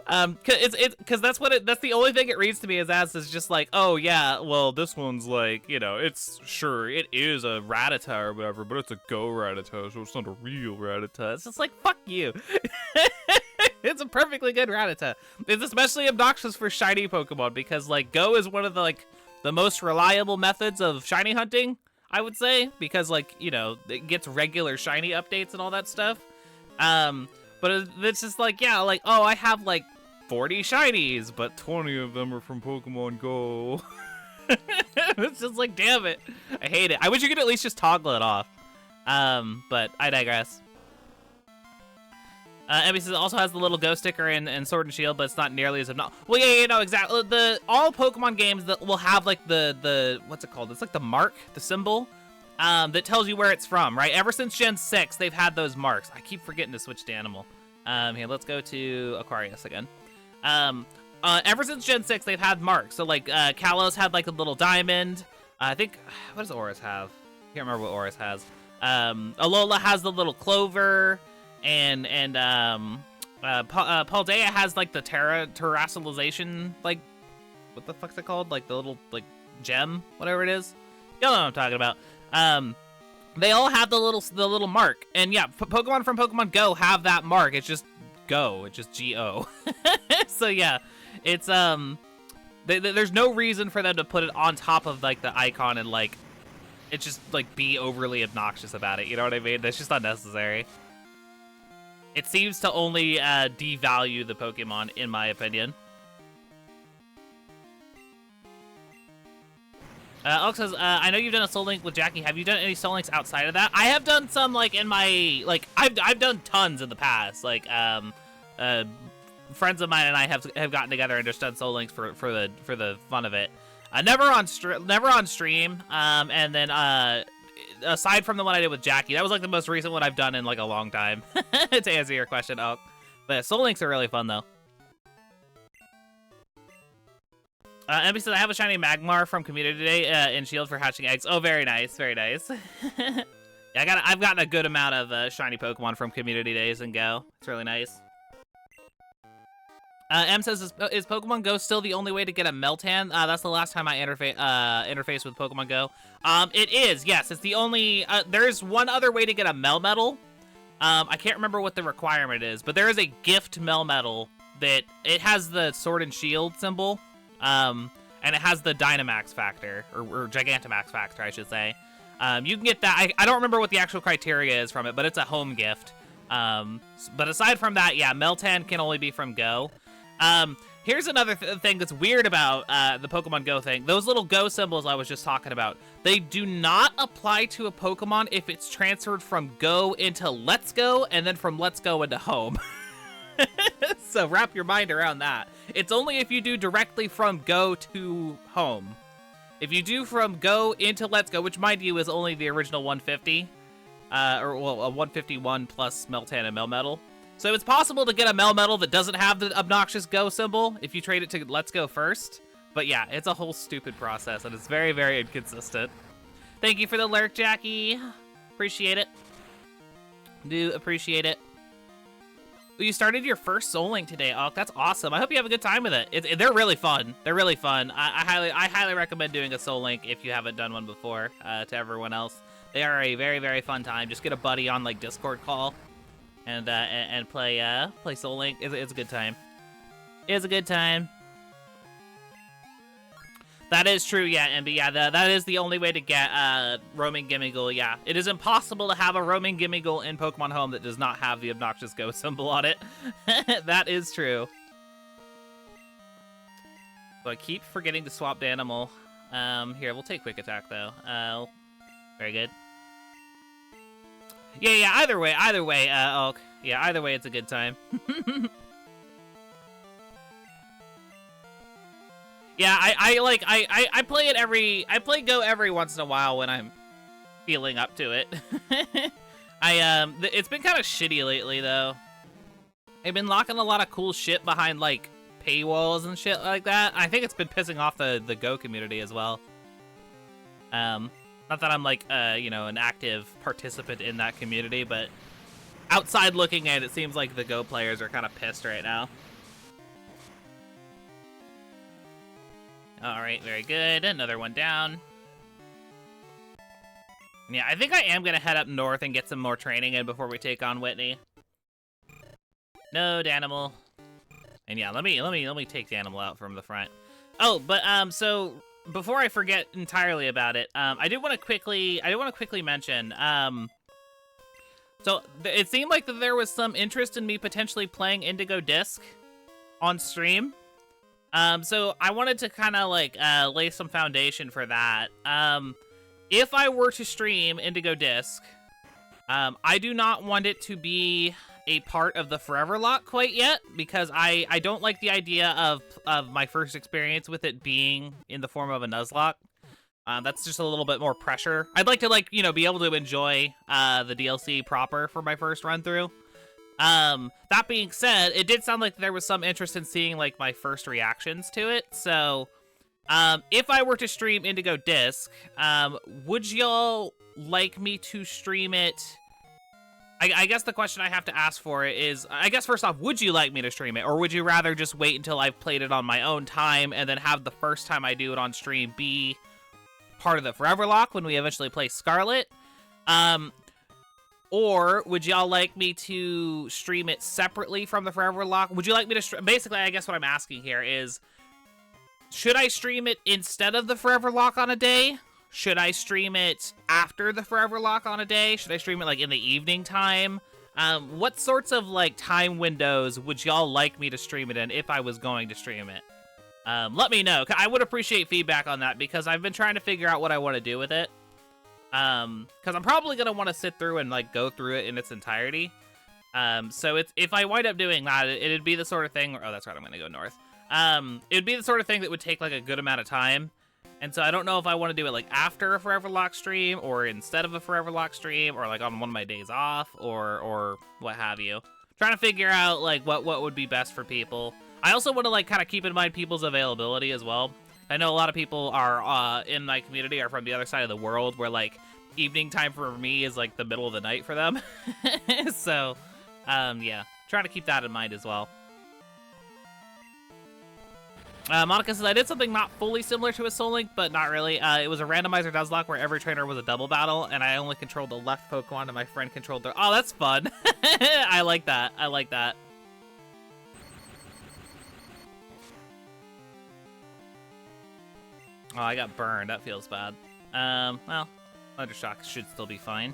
Cause that's the only thing it reads to me is just like, oh yeah, well this one's like, you know, it is a Rattata or whatever, but it's a Go Rattata, so it's not a real Rattata. It's just like, fuck you. It's a perfectly good Rattata. It's especially obnoxious for shiny Pokemon because like Go is one of the most reliable methods of shiny hunting, I would say, because like, you know, it gets regular shiny updates and all that stuff. But it's just like, yeah, like, oh, I have like 40 shinies, but 20 of them are from Pokemon Go. It's just like, damn it. I hate it. I wish you could at least just toggle it off. But I digress. Emmy says it also has the little ghost sticker in Sword and Shield, but it's not nearly as obnoxious. Well, yeah, no, exactly. All Pokemon games that will have like the what's it called? It's like the mark, the symbol, that tells you where it's from, right? Ever since Gen 6, they've had those marks. I keep forgetting to switch to animal. Here, let's go to Aquarius again. Ever since Gen 6, they've had marks. So like Kalos had like a little diamond. I think what does Oris have? I can't remember what Oris has. Alola has the little clover. And Paldea has like the terrestrialization, like what the fuck's it called? Like the little like gem, whatever it is. You know what I'm talking about. They all have the little mark, and yeah, Pokemon from Pokemon Go have that mark. It's just Go. It's just Go. So yeah, it's there's no reason for them to put it on top of like the icon and like it's just like be overly obnoxious about it. You know what I mean? That's just unnecessary. It seems to only devalue the Pokemon, in my opinion. Alex says, I know you've done a Soul Link with Jackie. Have you done any Soul Links outside of that? I have done some, like, in my, like, I've done tons in the past. Like, friends of mine and I have gotten together and just done Soul Links for the fun of it. Never on stream. And then, aside from the one I did with Jackie, that was like the most recent one I've done in like a long time. To answer your question, Oak. But Soul Links are really fun though. Emmy said I have a shiny Magmar from Community Day in Shield for hatching eggs. Oh, very nice, very nice. Yeah, I've gotten a good amount of shiny Pokemon from Community Days and Go. It's really nice. M says, is Pokemon Go still the only way to get a Meltan? That's the last time I interface with Pokemon Go. It is, yes. It's the only... there's one other way to get a Melmetal. I can't remember what the requirement is, but there is a gift Melmetal that... It has the Sword and Shield symbol, and it has the Dynamax factor, or Gigantamax factor, I should say. You can get that... I don't remember what the actual criteria is from it, but it's a home gift. But aside from that, yeah, Meltan can only be from Go. Here's another thing that's weird about the Pokemon Go thing. Those little Go symbols I was just talking about, they do not apply to a Pokemon if it's transferred from Go into Let's Go and then from Let's Go into Home. So wrap your mind around that. It's only if you do directly from Go to Home. If you do from Go into Let's Go, which mind you is only the original 150, or well, a 151 plus Meltan and Melmetal. So it's possible to get a Melmetal that doesn't have the obnoxious Go symbol if you trade it to Let's Go first. But yeah, it's a whole stupid process, and it's very, very inconsistent. Thank you for the lurk, Jackie. Appreciate it. Do appreciate it. You started your first Soul Link today, Alk. That's awesome. I hope you have a good time with it. They're really fun. They're really fun. I highly recommend doing a Soul Link if you haven't done one before, to everyone else. They are a very, very fun time. Just get a buddy on like Discord call and play Soul Link. It's a good time. It's a good time. That is true, yeah, and yeah, that is the only way to get roaming Gimmighoul, yeah. It is impossible to have a roaming Gimmighoul in Pokemon Home that does not have the obnoxious Go symbol on it. That is true. So I keep forgetting to swap to Animal. Here, we'll take Quick Attack, though. Very good. Yeah, either way, Ulk. Yeah, either way, it's a good time. Yeah, I play it I play Go every once in a while when I'm feeling up to it. It's been kind of shitty lately, though. I've been locking a lot of cool shit behind, like, paywalls and shit like that. I think it's been pissing off the Go community as well. Not that I'm, like, you know, an active participant in that community, but outside looking at it, it seems like the Go players are kind of pissed right now. Alright, very good. Another one down. Yeah, I think I am gonna head up north and get some more training in before we take on Whitney. No, Danimal. And yeah, let me take Danimal out from the front. Oh, but so before I forget entirely about it, I did want to quickly mention, so it seemed like that there was some interest in me potentially playing Indigo Disc on stream. So I wanted to kind of like lay some foundation for that. If I were to stream Indigo Disc, I do not want it to be a part of the Foreverlocke quite yet, because I don't like the idea of my first experience with it being in the form of a Nuzlocke. That's just a little bit more pressure. I'd like to, like, you know, be able to enjoy the DLC proper for my first run through. That being said, it did sound like there was some interest in seeing, like, my first reactions to it. So, if I were to stream Indigo Disc, would y'all like me to stream it? I guess the question I have to ask for it is, I guess first off, would you like me to stream it? Or would you rather just wait until I've played it on my own time and then have the first time I do it on stream be part of the Foreverlocke when we eventually play Scarlet? Or would y'all like me to stream it separately from the Foreverlocke? Would you like me to basically, I guess what I'm asking here is, should I stream it instead of the Foreverlocke on a day? Should I stream it after the Foreverlocke on a day? Should I stream it, like, in the evening time? What sorts of, like, time windows would y'all like me to stream it in if I was going to stream it? Let me know. I would appreciate feedback on that, because I've been trying to figure out what I want to do with it. Because I'm probably going to want to sit through and, like, go through it in its entirety. So if I wind up doing that, it'd be the sort of thing... Oh, that's right, I'm going to go north. It'd be the sort of thing that would take, like, a good amount of time. And so I don't know if I want to do it, like, after a Foreverlocke stream, or instead of a Foreverlocke stream, or, like, on one of my days off, or what have you. Trying to figure out, like, what would be best for people. I also want to, like, kind of keep in mind people's availability as well. I know a lot of people are, in my community are from the other side of the world, where, like, evening time for me is, like, the middle of the night for them. So, yeah. Trying to keep that in mind as well. Monica says, I did something not fully similar to a Soul Link, but not really. It was a randomizer Nuzlocke where every trainer was a double battle, and I only controlled the left Pokemon, and my friend controlled the... Oh, that's fun. I like that. I like that. Oh, I got burned. That feels bad. Well, Thundershock should still be fine.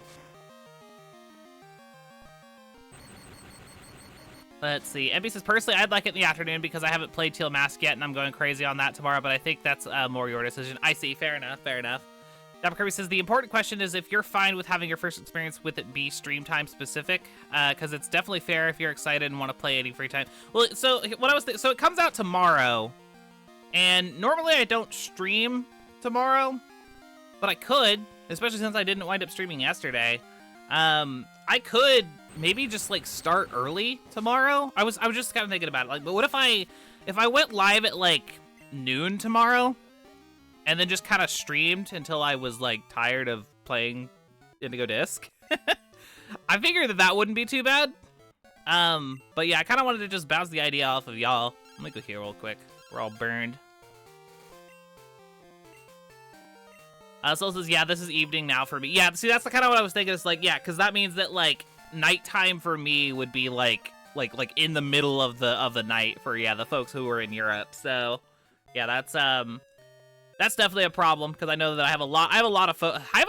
Let's see. MB says, personally, I'd like it in the afternoon because I haven't played Teal Mask yet, and I'm going crazy on that tomorrow, but I think that's more your decision. I see. Fair enough. Fair enough. Dapper Kirby says, the important question is if you're fine with having your first experience with it be stream time specific, because it's definitely fair if you're excited and want to play any free time. Well, so what I was so it comes out tomorrow, and normally I don't stream tomorrow, but I could, especially since I didn't wind up streaming yesterday. I could maybe just, like, start early tomorrow. I was just kind of thinking about it. Like, but what if I went live at, like, noon tomorrow and then just kind of streamed until I was, like, tired of playing Indigo Disc? I figured that wouldn't be too bad. But yeah, I kind of wanted to just bounce the idea off of y'all. Let me go here real quick. We're all burned. Soul says, yeah, this is evening now for me. Yeah, see, that's kind of what I was thinking. It's like, yeah, because that means that, like, nighttime for me would be like in the middle of the night for, yeah, the folks who are in Europe. So, yeah, that's definitely a problem, because I know that I have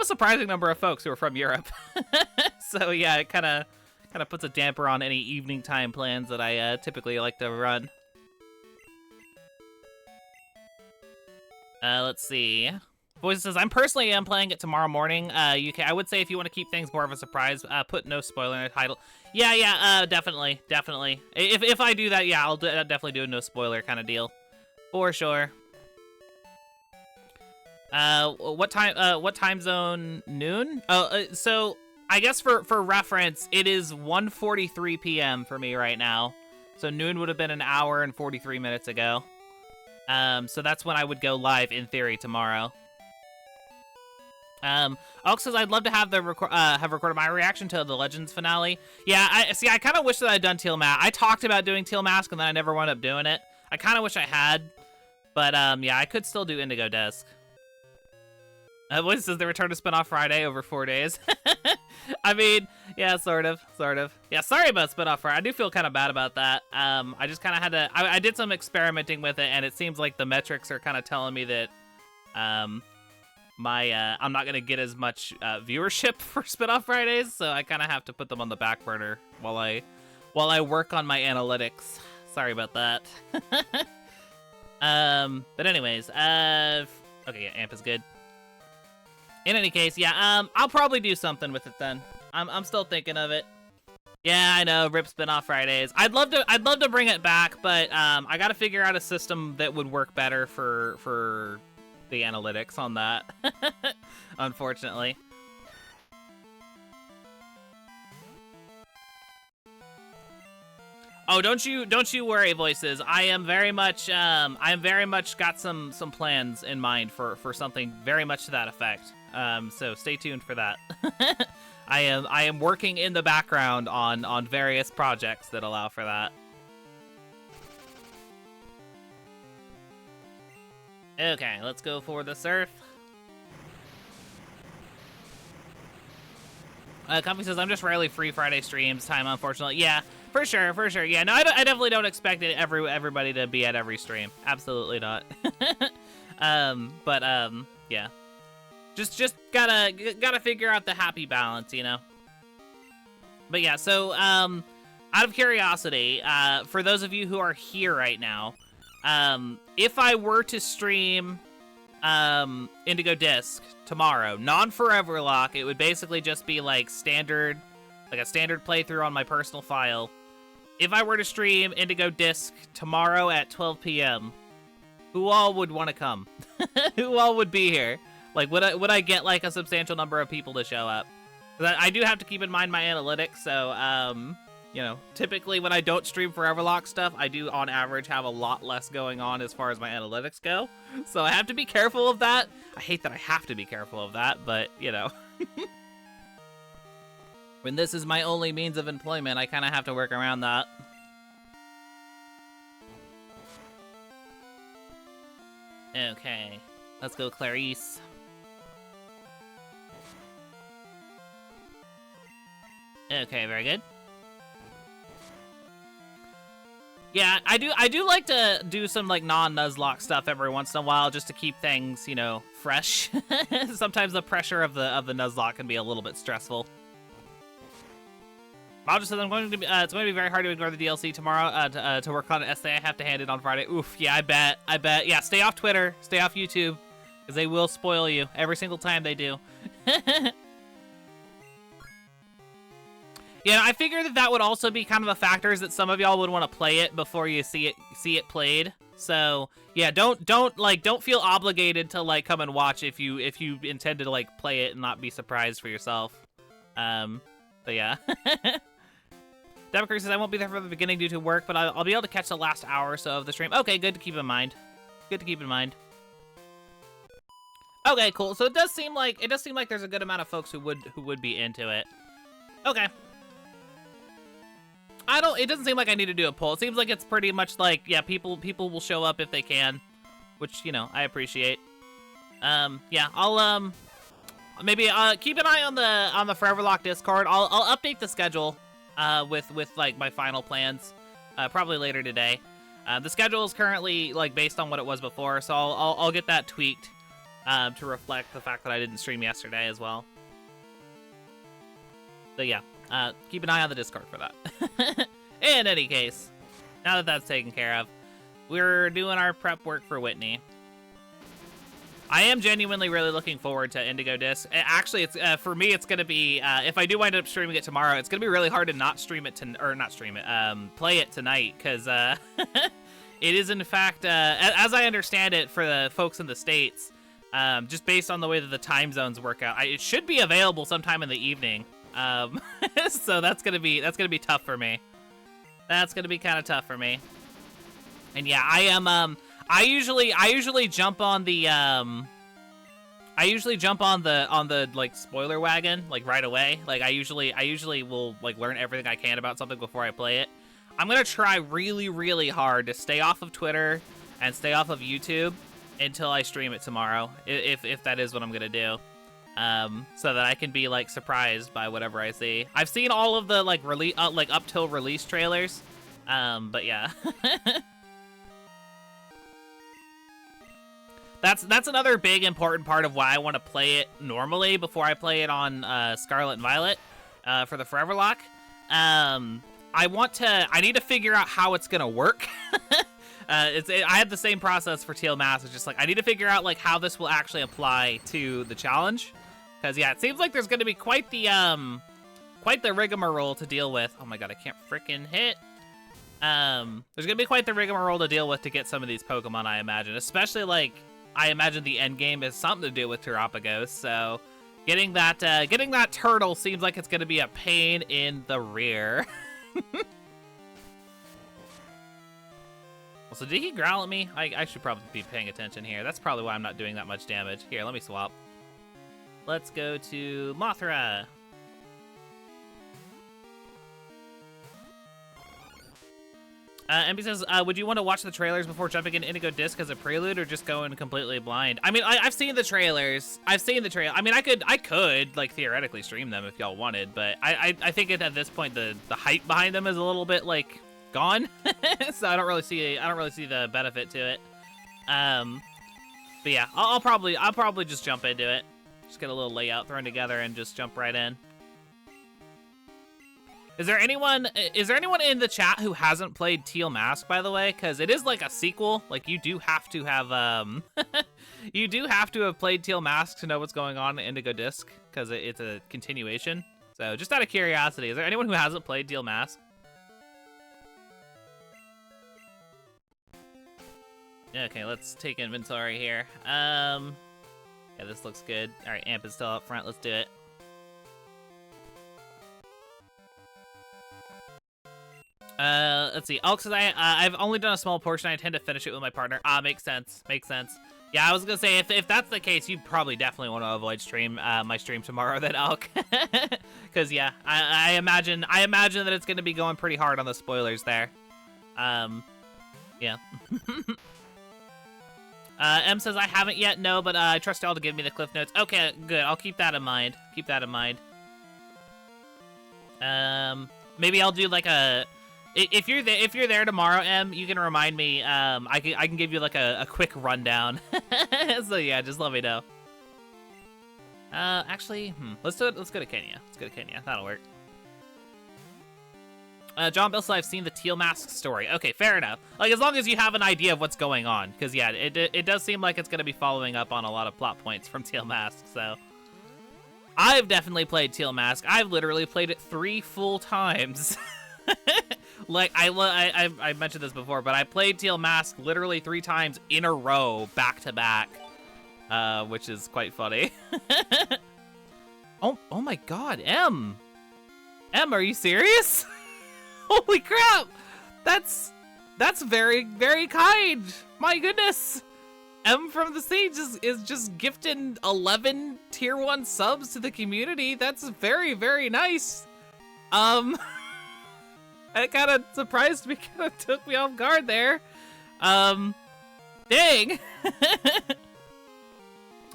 a surprising number of folks who are from Europe. So, yeah, it kind of puts a damper on any evening time plans that I typically like to run. Let's see. Voice says, I'm personally am playing it tomorrow morning. I would say if you want to keep things more of a surprise, put no spoiler in the title. Yeah, definitely. If I do that, yeah, I'll definitely do a no spoiler kind of deal. For sure. What time zone? Noon? Oh, so I guess for reference, it is 1:43 p.m. for me right now. So noon would have been an hour and 43 minutes ago. So that's when I would go live in theory tomorrow. Ox says, I'd love to have have recorded my reaction to the Legends finale. Yeah, I kind of wish that I'd done Teal Mask. I talked about doing Teal Mask, and then I never wound up doing it. I kind of wish I had, but yeah, I could still do Indigo Disc. Voice says, the return to Spinoff Friday over 4 days. I mean, yeah, sort of. Yeah, sorry about Spinoff Friday. I do feel kind of bad about that. I just kind of had to... I did some experimenting with it, and it seems like the metrics are kind of telling me that... I'm not gonna get as much viewership for Spinoff Fridays, so I kind of have to put them on the back burner while I work on my analytics. Sorry about that. But anyways, okay, yeah, AMP is good. In any case, yeah, I'll probably do something with it then. I'm still thinking of it. Yeah, I know, rip spin-off Fridays. I'd love to bring it back, but I gotta figure out a system that would work better for the analytics on that. Unfortunately. Oh, don't you worry, Voices. I am very much got some plans in mind for something very much to that effect. So stay tuned for that. I am working in the background on various projects that allow for that. Okay, let's go for the surf. Comfy says, I'm just rarely free Friday streams time, unfortunately. Yeah, for sure. Yeah, no, I definitely don't expect everybody to be at every stream. Absolutely not. Yeah. Just gotta figure out the happy balance, you know? But yeah, so, out of curiosity, for those of you who are here right now, if I were to stream, Indigo Disc tomorrow, non-Foreverlocke, it would basically just be like a standard playthrough on my personal file. If I were to stream Indigo Disc tomorrow at 12 p.m., who all would want to come? Who all would be here? Like, would I get like a substantial number of people to show up? 'Cause I do have to keep in mind my analytics, so you know, typically when I don't stream Foreverlocke stuff, I do on average have a lot less going on as far as my analytics go. So I have to be careful of that. I hate that I have to be careful of that, but you know. When this is my only means of employment, I kind of have to work around that. Okay, let's go Clarice. Okay, very good. Yeah, I do like to do some like non-Nuzlocke stuff every once in a while just to keep things, you know, fresh. Sometimes the pressure of the Nuzlocke can be a little bit stressful. I'll just say it's going to be very hard to ignore the DLC tomorrow to work on an essay I have to hand it on Friday. Oof, yeah, I bet. Yeah, stay off Twitter, stay off YouTube, because they will spoil you every single time they do. Yeah, I figured that would also be kind of a factor, is that some of y'all would want to play it before you see it played. So yeah, don't feel obligated to like come and watch if you intend to like play it and not be surprised for yourself. But yeah. Democrat says I won't be there from the beginning due to work, but I'll be able to catch the last hour or so of the stream. Okay, good to keep in mind. Good to keep in mind. Okay, cool. So it does seem like there's a good amount of folks who would be into it. Okay. It doesn't seem like I need to do a poll. It seems like it's pretty much like, yeah, people will show up if they can, which, you know, I appreciate. Yeah, I'll maybe keep an eye on the Foreverlocke Discord. I'll update the schedule with like my final plans probably later today. The schedule is currently like based on what it was before, so I'll get that tweaked to reflect the fact that I didn't stream yesterday as well. So yeah. Keep an eye on the Discord for that. In any case, now that that's taken care of, we're doing our prep work for Whitney. I am genuinely really looking forward to Indigo Disc. Actually, it's for me, it's gonna be if I do wind up streaming it tomorrow, it's gonna be really hard to not stream it play it tonight, because it is in fact, as I understand it, for the folks in the States, just based on the way that the time zones work out, it should be available sometime in the evening. So that's gonna be tough for me. That's gonna be kind of tough for me. And yeah, I am I usually jump on the like spoiler wagon like right away. Like I usually will like learn everything I can about something before I play it. I'm gonna try really hard to stay off of Twitter and stay off of YouTube until I stream it tomorrow, if that is what I'm gonna do. So that I can be like surprised by whatever I see. I've seen all of the like release like up till release trailers, but yeah. That's another big important part of why I want to play it normally before I play it on Scarlet and Violet for the Foreverlocke. I need to figure out how it's gonna work. I had the same process for Teal Mass. It's just like I need to figure out like how this will actually apply to the challenge. Because yeah, it seems like there's going to be quite the quite the rigmarole to deal with. Oh my god, I can't frickin' hit. There's gonna be quite the rigmarole to deal with to get some of these Pokemon, I imagine. Especially, like, I imagine the end game has something to do with Terapagos, so getting that turtle seems like it's gonna be a pain in the rear. So did he growl at me? I should probably be paying attention here. That's probably why I'm not doing that much damage. Here, let me swap. Let's go to Mothra. MB says, would you want to watch the trailers before jumping in Indigo Disc as a prelude, or just go in completely blind? I mean, I've seen the trailers. I mean, I could like theoretically stream them if y'all wanted, but I think at this point the hype behind them is a little bit like gone, so I don't really see the benefit to it. But yeah, I'll probably just jump into it. Just get a little layout thrown together and just jump right in. Is there anyone in the chat who hasn't played Teal Mask, by the way? Because it is like a sequel. Like, you do have to have you do have to have played Teal Mask to know what's going on in Indigo Disc, because it's a continuation. So just out of curiosity, is there anyone who hasn't played Teal Mask? Okay, let's take inventory here. Yeah, this looks good. All right, Amp is still up front. Let's do it. Let's see. Elk says, I've only done a small portion. I intend to finish it with my partner. Makes sense. Makes sense. Yeah, I was gonna say, if that's the case, you probably definitely want to avoid my stream tomorrow then, Elk. Because yeah, I imagine that it's gonna be going pretty hard on the spoilers there. Yeah. M says, I haven't yet, no, but I trust y'all to give me the cliff notes. Okay, good. I'll keep that in mind. Keep that in mind. Maybe I'll do like a... If you're there tomorrow, M, you can remind me. I can give you like a quick rundown. So yeah, just let me know. Actually, let's do it. Let's go to Kenya. Let's go to Kenya. That'll work. John Bill said, I've seen the Teal Mask story. Okay, fair enough. Like, as long as you have an idea of what's going on. Because, yeah, it does seem like it's going to be following up on a lot of plot points from Teal Mask, so... I've definitely played Teal Mask. I've literally played it 3 full times. Like, I mentioned this before, but I played Teal Mask literally 3 times in a row, back to back. Which is quite funny. Oh my god, M! M, are you serious? Holy crap! That's very, very kind. My goodness. M from the Stage is just gifting 11 tier 1 subs to the community. That's very, very nice. It kind of surprised me, kind of took me off guard there. Dang.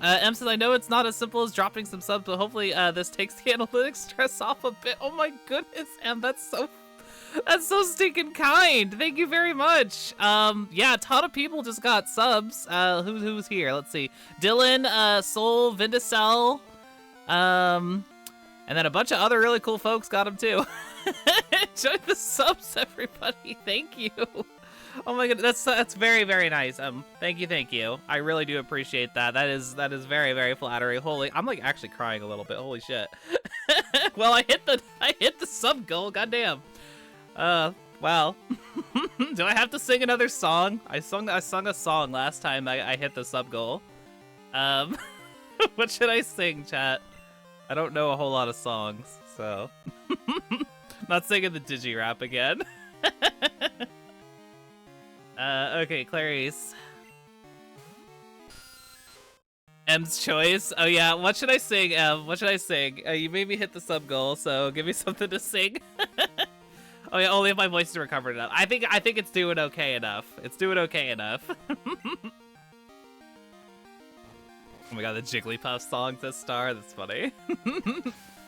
M says, I know it's not as simple as dropping some subs, but hopefully this takes the analytics stress off a bit. Oh my goodness, M, that's so stinking kind. Thank you very much. Yeah, a ton of people just got subs. Who's here? Let's see. Dylan, Soul, Vindicel, and then a bunch of other really cool folks got them too. Enjoy the subs, everybody. Thank you. Oh my goodness, that's very, very nice. Thank you. I really do appreciate that. That is very, very flattering. Holy, I'm like actually crying a little bit. Holy shit. Well, I hit the sub goal. Goddamn. Well, do I have to sing another song? I sung a song last time I hit the sub goal. What should I sing, chat? I don't know a whole lot of songs, so not singing the Digi rap again. Okay, Clarice. M's choice. Oh yeah, what should I sing, M? What should I sing? You made me hit the sub goal, so give me something to sing. Oh yeah, only if my voice is recovered enough. I think it's doing okay enough. It's doing okay enough. Oh my god, the Jigglypuff song says star. That's funny.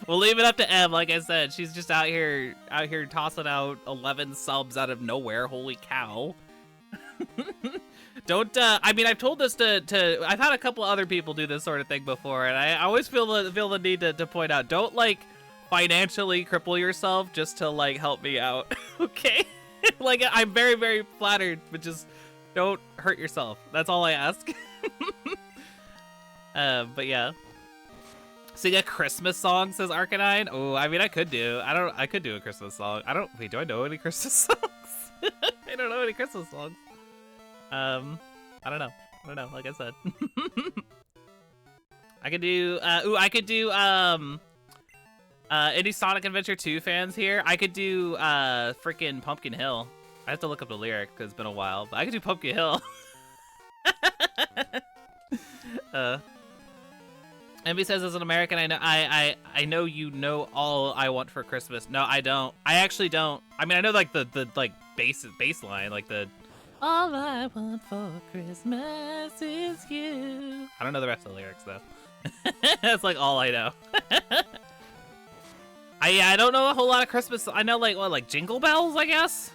We'll leave it up to M. Like I said, she's just out here tossing out 11 subs out of nowhere. Holy cow. Don't. I mean, I've told this to. I've had a couple other people do this sort of thing before, and I always feel the need to point out. Don't like financially cripple yourself just to like help me out. Okay. Like, I'm very, very flattered, but just don't hurt yourself. That's all I ask. But yeah. Sing a Christmas song, says Arcanine. Oh, I mean, I could do a Christmas song. Wait, do I know any Christmas songs? I don't know any Christmas songs. I don't know, like I said. I could do, any Sonic Adventure 2 fans here? I could do, freaking Pumpkin Hill. I have to look up the lyric, because it's been a while, but I could do Pumpkin Hill. Envy says, as an American, I know you know all I want for Christmas. No, I don't. I actually don't. I mean, I know like the baseline, like the all I want for Christmas is you. I don't know the rest of the lyrics though. That's like all I know. I don't know a whole lot of Christmas. I know like Jingle Bells, I guess.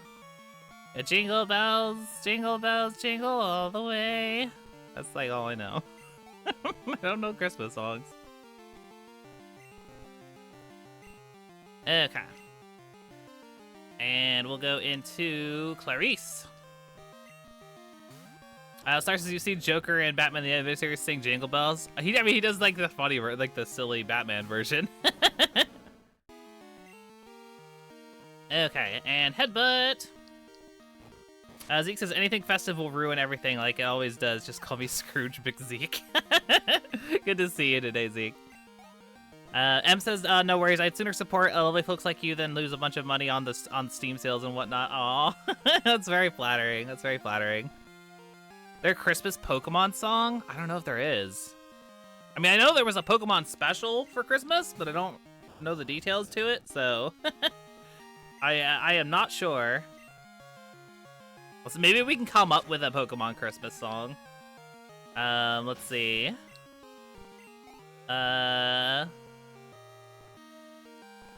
Jingle bells, jingle all the way. That's like all I know. I don't know Christmas songs. Okay. And we'll go into Clarice. Starts as you see Joker and Batman the Animated Series sing Jingle Bells. He does like the funny, like the silly Batman version. Okay, and Headbutt. Zeke says, anything festive will ruin everything like it always does. Just call me Scrooge McZeke. Good to see you today, Zeke. M says, no worries. I'd sooner support lovely folks like you than lose a bunch of money on Steam sales and whatnot. Aw, that's very flattering. That's very flattering. Their Christmas Pokemon song? I don't know if there is. I mean, I know there was a Pokemon special for Christmas, but I don't know the details to it, so I am not sure. So maybe we can come up with a Pokemon Christmas song. Let's see.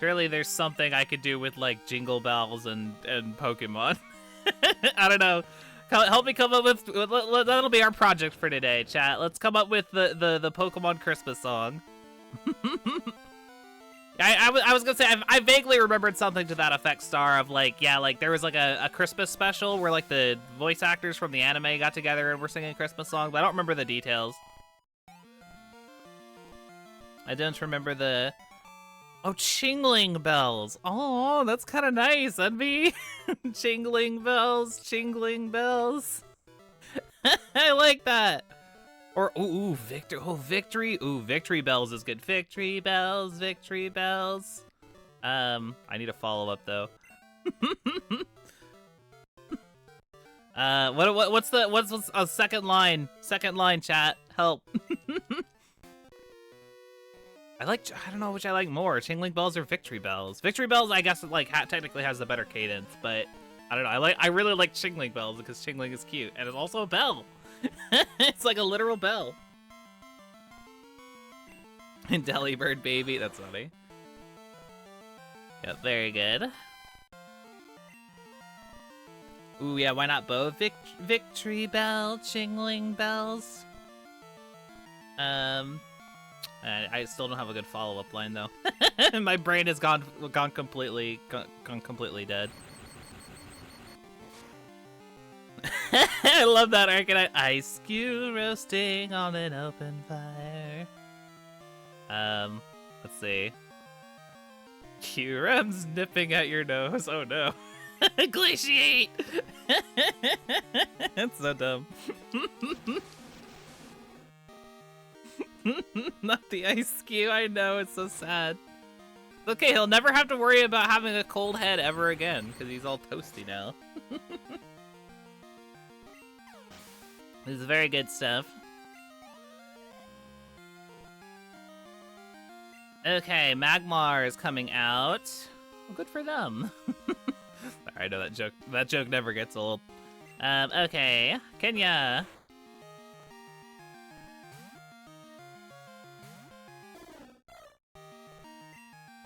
Surely there's something I could do with like Jingle Bells and Pokemon. I don't know. Help me come up with, that'll be our project for today, chat. Let's come up with the Pokemon Christmas song. I was gonna say, I vaguely remembered something to that effect, Star, of like, yeah, like there was like a Christmas special where like the voice actors from the anime got together and were singing a Christmas song, but I don't remember the details. I don't remember the... Oh, Chingling Bells. Oh, that's kind of nice, Envy. Chingling Bells, Chingling Bells. I like that. Or, ooh, Victory. Ooh, Victory Bells is good. Victory Bells, Victory Bells. I need a follow-up, though. What's a second line? Second line, chat. Help. I don't know which I like more, Chingling Bells or Victory Bells. Victory Bells, I guess, like, technically has the better cadence, but I don't know. I really like Chingling Bells because Chingling is cute, and it's also a bell. It's like a literal bell. And Delibird Baby, that's funny. Yep, very good. Ooh, yeah, why not both? Victory Bell, Chingling Bells. I still don't have a good follow-up line though. My brain has gone completely dead. I love that Arcanine. Ice cube roasting on an open fire. Let's see. Kyurem's nipping at your nose. Oh no. Glaciate! That's so dumb. Not the ice cube, I know, it's so sad. Okay, he'll never have to worry about having a cold head ever again, because he's all toasty now. This is very good stuff. Okay, Magmar is coming out. Well, good for them. I know that joke never gets old. Okay, Kenya.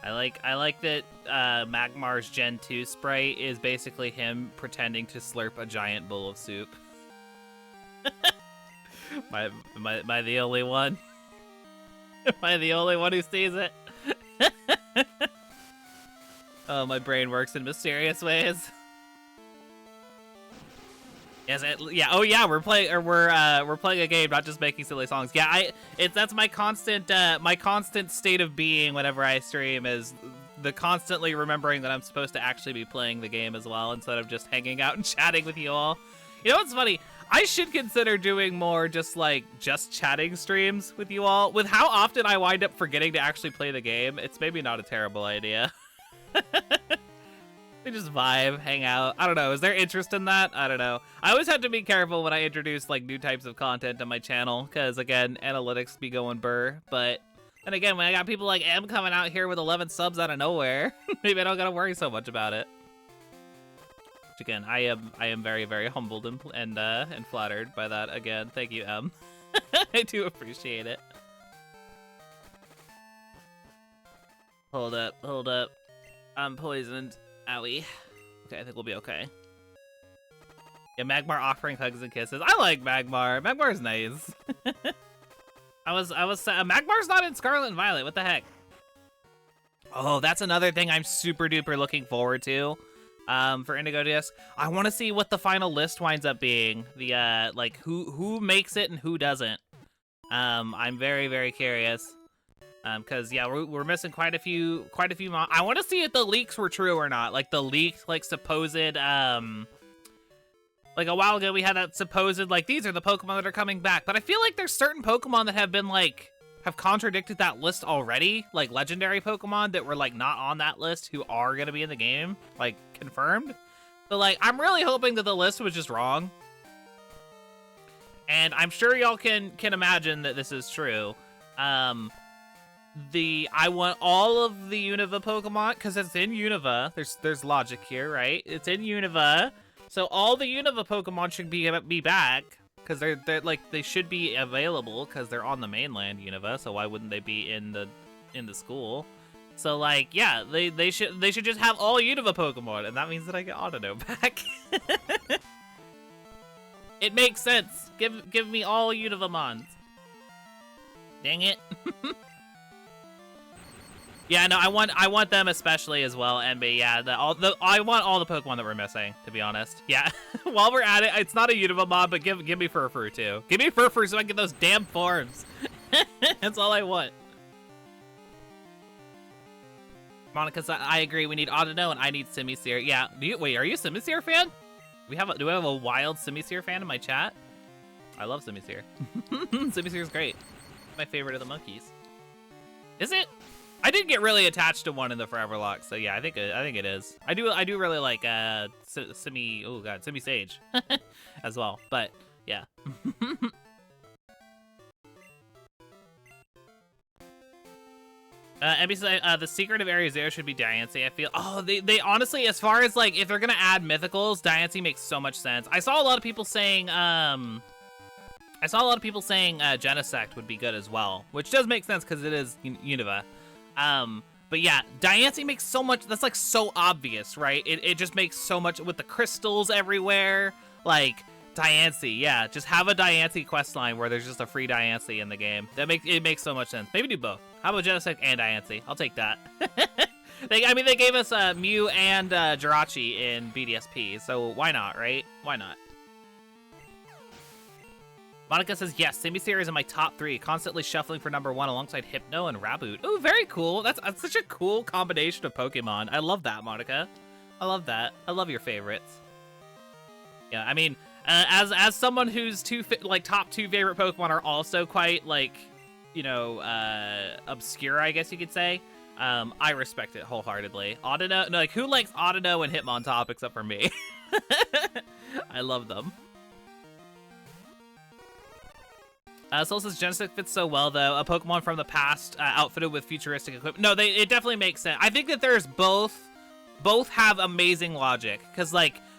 I like that Magmar's Gen 2 sprite is basically him pretending to slurp a giant bowl of soup. Am I the only one? Am I the only one who sees it? Oh, my brain works in mysterious ways. Is it? Yeah. Oh yeah, we're playing a game, not just making silly songs. Yeah, that's my constant state of being whenever I stream is the constantly remembering that I'm supposed to actually be playing the game as well instead of just hanging out and chatting with you all. You know what's funny? I should consider doing more just chatting streams with you all. With how often I wind up forgetting to actually play the game, it's maybe not a terrible idea. We just vibe, hang out. I don't know. Is there interest in that? I don't know. I always have to be careful when I introduce new types of content on my channel, because again, analytics be going burr. But then again, when I got people like M coming out here with 11 subs out of nowhere, maybe I don't gotta worry so much about it. Which again, I am very, very humbled and flattered by that. Again, thank you, M. I do appreciate it. Hold up. I'm poisoned. Owie. Okay, I think we'll be okay. Yeah, Magmar offering hugs and kisses. I like Magmar. Magmar's nice. Magmar's not in Scarlet and Violet. What the heck? Oh, that's another thing I'm super duper looking forward to. For Indigo Disc, I want to see what the final list winds up being. The who makes it and who doesn't. I'm very, very curious. Cause yeah, we're missing quite a few I want to see if the leaks were true or not. Like the leaked, supposed, a while ago we had that supposed, these are the Pokemon that are coming back. But I feel like there's certain Pokemon that have been, have contradicted that list already. Like legendary Pokemon that were, not on that list who are gonna be in the game, confirmed. But, I'm really hoping that the list was just wrong. And I'm sure y'all can imagine that this is true. I want all of the Unova Pokemon, because it's in Unova. There's logic here, right? It's in Unova, so all the Unova Pokemon should be back, because they should be available, because they're on the mainland Unova. So why wouldn't they be in the school? So yeah, they should just have all Unova Pokemon, and that means that I get Autono back. It makes sense. Give me all Unova Mons. Dang it. Yeah, no, I want them especially as well, MB. Yeah, I want all the Pokemon that we're missing, to be honest. Yeah, while we're at it, it's not a Unova mod, but give me Furfur too. Give me Furfur so I can get those damn forms. That's all I want. Monica said, I agree. We need Autono and I need Simisear. Yeah. Wait, are you a Simisear fan? Do we have a wild Simisear fan in my chat? I love Simisear. Simisear's great. My favorite of the monkeys. Is it? I did get really attached to one in the Foreverlocke, so yeah, I think it is. I do really like Simisage as well, but yeah. MB said, the secret of Area Zero should be Diancie. I feel, they honestly, as far as if they're gonna add mythicals, Diancie makes so much sense. I saw a lot of people saying Genesect would be good as well, which does make sense because it is Unova. But yeah, Diancie makes so much, that's so obvious, right? It just makes so much with the crystals everywhere. Diancie, yeah, just have a Diancie questline where there's just a free Diancie in the game. It makes so much sense. Maybe do both. How about Genesect and Diancie? I'll take that. They gave us Mew and Jirachi in BDSP, so why not, right? Why not? Monica says, yes, Simisear is in my top 3, constantly shuffling for number 1 alongside Hypno and Raboot. Ooh, very cool. That's such a cool combination of Pokemon. I love that, Monica. I love that. I love your favorites. Yeah, I mean, as someone whose top 2 favorite Pokemon are also quite, obscure, I guess you could say, I respect it wholeheartedly. Autono, no, who likes Autono and Hitmontop except for me? I love them. Soul says Genesect fits so well, though. A Pokemon from the past outfitted with futuristic equipment. No, it definitely makes sense. I think that there's both have amazing logic. Because,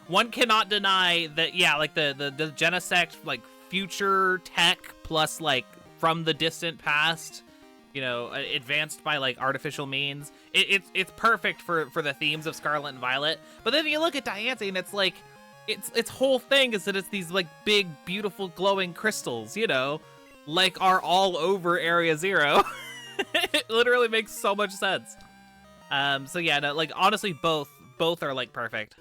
one cannot deny that, yeah, the Genesect, future tech plus, from the distant past, advanced by, artificial means. It's perfect for the themes of Scarlet and Violet. But then you look at Diancie, and it's, its whole thing is that it's these, big, beautiful, glowing crystals, are all over Area Zero. It literally makes so much sense. So yeah, no, honestly, both are perfect.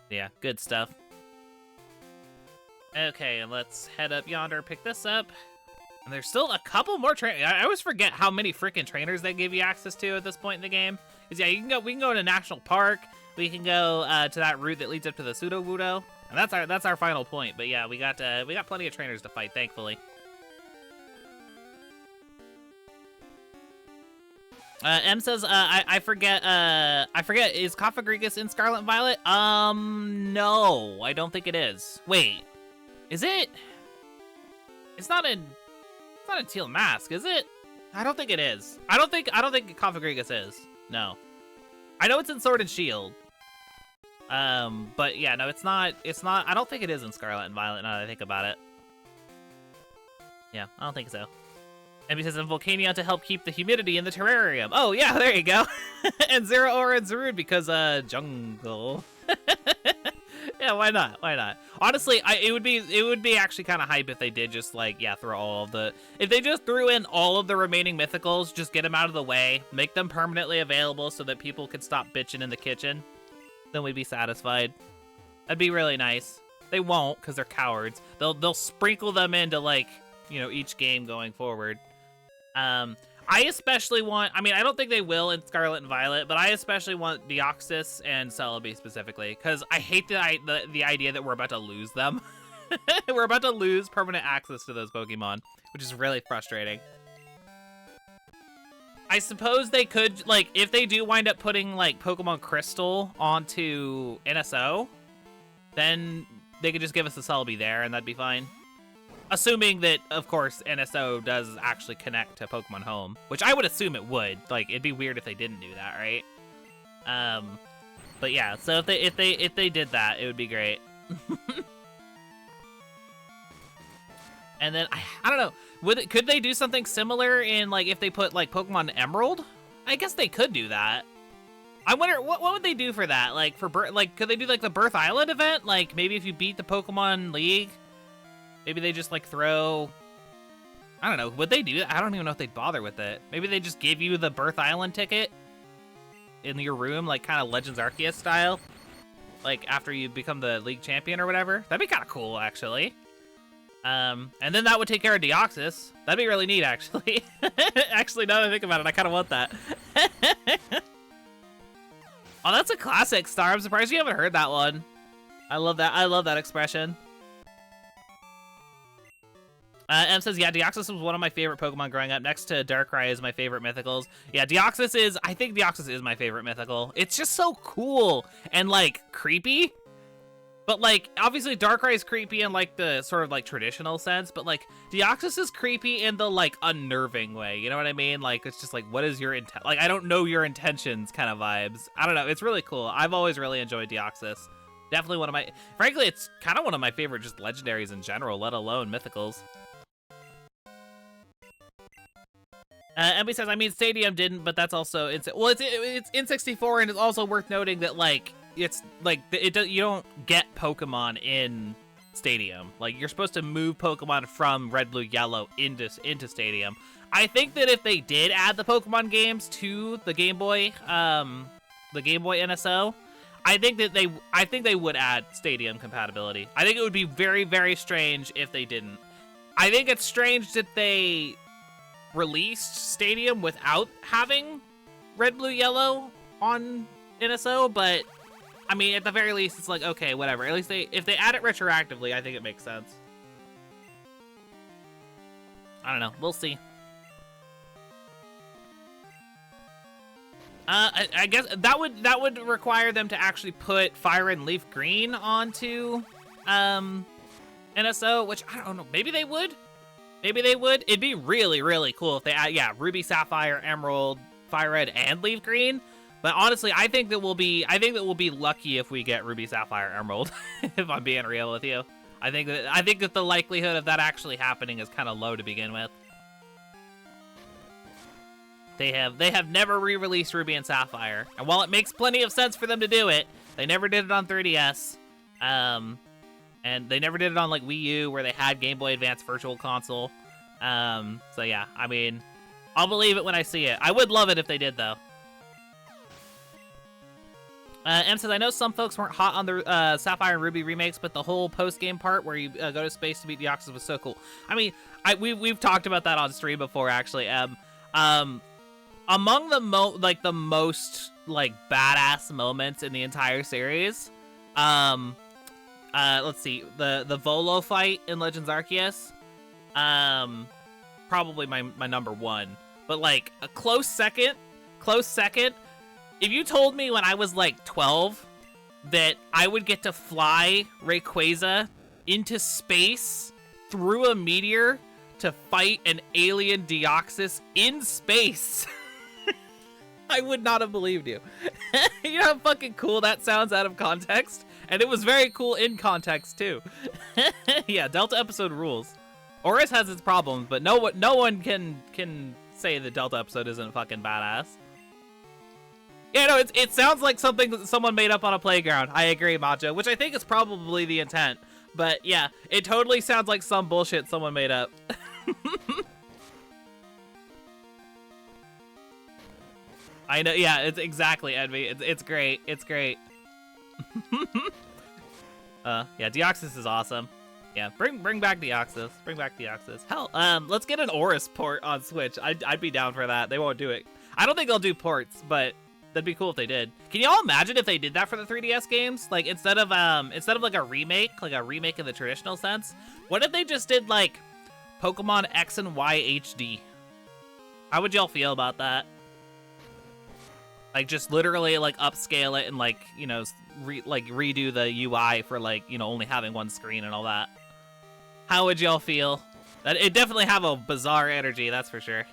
Yeah, good stuff. Okay, let's head up yonder, pick this up. And there's still a couple more trainers. I always forget how many freaking trainers they give you access to at this point in the game. Because yeah, we can go to National Park. We can go to that route that leads up to the Pseudo-Wudo. And that's our final point. But yeah, we got plenty of trainers to fight, thankfully. M says, I forget, is Cofagrigus in Scarlet and Violet? No, I don't think it is. Wait, is it? It's not in Teal Mask, is it? I don't think it is. I don't think Cofagrigus is. No. I know it's in Sword and Shield. But yeah, no, it's not, I don't think it is in Scarlet and Violet now that I think about it. Yeah, I don't think so. And he says, and Volcanion to help keep the humidity in the terrarium. Oh, yeah, there you go. And Zero Aura and Zarude because, jungle. Yeah, why not? Why not? Honestly, it would be actually kind of hype if they did just, like, yeah, throw all of the... If they just threw in all of the remaining mythicals, just get them out of the way, make them permanently available so that people can stop bitching in the kitchen, then we'd be satisfied. That'd be really nice. They won't, because they're cowards. They'll sprinkle them into, like, you know, each game going forward. I especially want, I mean, I don't think they will in Scarlet and Violet, but I especially want Deoxys and Celebi specifically, because I hate the idea that we're about to lose them. We're about to lose permanent access to those Pokemon, which is really frustrating. I suppose they could, like, if they do wind up putting, like, Pokemon Crystal onto NSO, then they could just give us the Celebi there, and that'd be fine. Assuming that, of course, NSO does actually connect to Pokemon Home, which I would assume it would. Like, it'd be weird if they didn't do that, right? But yeah, so if they did that, it would be great. And then I don't know, could they do something similar in, like, if they put, like, Pokemon Emerald? I guess they could do that. I wonder what would they do for that? Like, could they do, like, the Birth Island event? Like, maybe if you beat the Pokemon League. Maybe they just, like, throw... I don't know. Would they do that? I don't even know if they'd bother with it. Maybe they just give you the Birth Island ticket in your room, like, kind of Legends Arceus style. Like, after you become the league champion or whatever. That'd be kind of cool, actually. And then that would take care of Deoxys. That'd be really neat, actually. Actually, now that I think about it, I kind of want that. Oh, that's a classic, Star. I'm surprised you haven't heard that one. I love that. I love that expression. M says, yeah, Deoxys was one of my favorite Pokemon growing up. Next to Darkrai is my favorite mythicals. Yeah, I think Deoxys is my favorite mythical. It's just so cool and, like, creepy. But, like, obviously Darkrai is creepy in, like, the sort of, like, traditional sense. But, like, Deoxys is creepy in the, like, unnerving way. You know what I mean? Like, it's just like, what is your intent? Like, I don't know your intentions kind of vibes. I don't know. It's really cool. I've always really enjoyed Deoxys. Definitely one of my... Frankly, it's kind of one of my favorite just legendaries in general, let alone mythicals. Emily says, I mean, Stadium didn't, but that's also it's in 64, and it's also worth noting that, like, it's like you don't get Pokemon in Stadium. Like, you're supposed to move Pokemon from Red, Blue, Yellow into Stadium. I think that if they did add the Pokemon games to the Game Boy NSO, I think they would add Stadium compatibility. I think it would be very, very strange if they didn't. I think it's strange that they released Stadium without having Red, Blue, Yellow on NSO, but I mean, at the very least, it's like, okay, whatever. At least if they add it retroactively, I think it makes sense. I don't know. We'll see. I guess that would require them to actually put Fire and Leaf Green onto NSO, which I don't know. Maybe they would. Maybe they would. It'd be really, really cool if they add, yeah, Ruby, Sapphire, Emerald, Fire Red, and Leaf Green. But honestly, I think that we'll be lucky if we get Ruby, Sapphire, Emerald. If I'm being real with you, I think that the likelihood of that actually happening is kind of low to begin with. They have never re-released Ruby and Sapphire, and while it makes plenty of sense for them to do it, they never did it on 3DS. And they never did it on, like, Wii U, where they had Game Boy Advance Virtual Console. So yeah, I mean, I'll believe it when I see it. I would love it if they did, though. M says, I know some folks weren't hot on the Sapphire and Ruby remakes, but the whole post-game part where you go to space to beat Deoxys was so cool. I mean, we've talked about that on stream before, actually. Among the most badass moments in the entire series, let's see, the Volo fight in Legends Arceus, probably my number one. But like a close second. If you told me when I was like 12 that I would get to fly Rayquaza into space through a meteor to fight an alien Deoxys in space, I would not have believed you. You know how fucking cool that sounds out of context? And it was very cool in context too. Yeah, Delta episode rules. Oris has its problems, but no one can say the Delta episode isn't fucking badass. Yeah, no, it sounds like something that someone made up on a playground. I agree, Macho, which I think is probably the intent. But yeah, it totally sounds like some bullshit someone made up. I know, yeah, it's exactly, Envy. It's great. It's great. Yeah, Deoxys is awesome. Yeah, bring back Deoxys. Bring back Deoxys. Hell, let's get an Oris port on Switch. I'd be down for that. They won't do it. I don't think they'll do ports, but that'd be cool if they did. Can y'all imagine if they did that for the 3DS games? Like instead of like a remake in the traditional sense, what if they just did like Pokemon X and Y HD? How would y'all feel about that? Like just literally like upscale it and like, you know, redo the UI for like, you know, only having one screen and all that. How would y'all feel? That it definitely have a bizarre energy, that's for sure.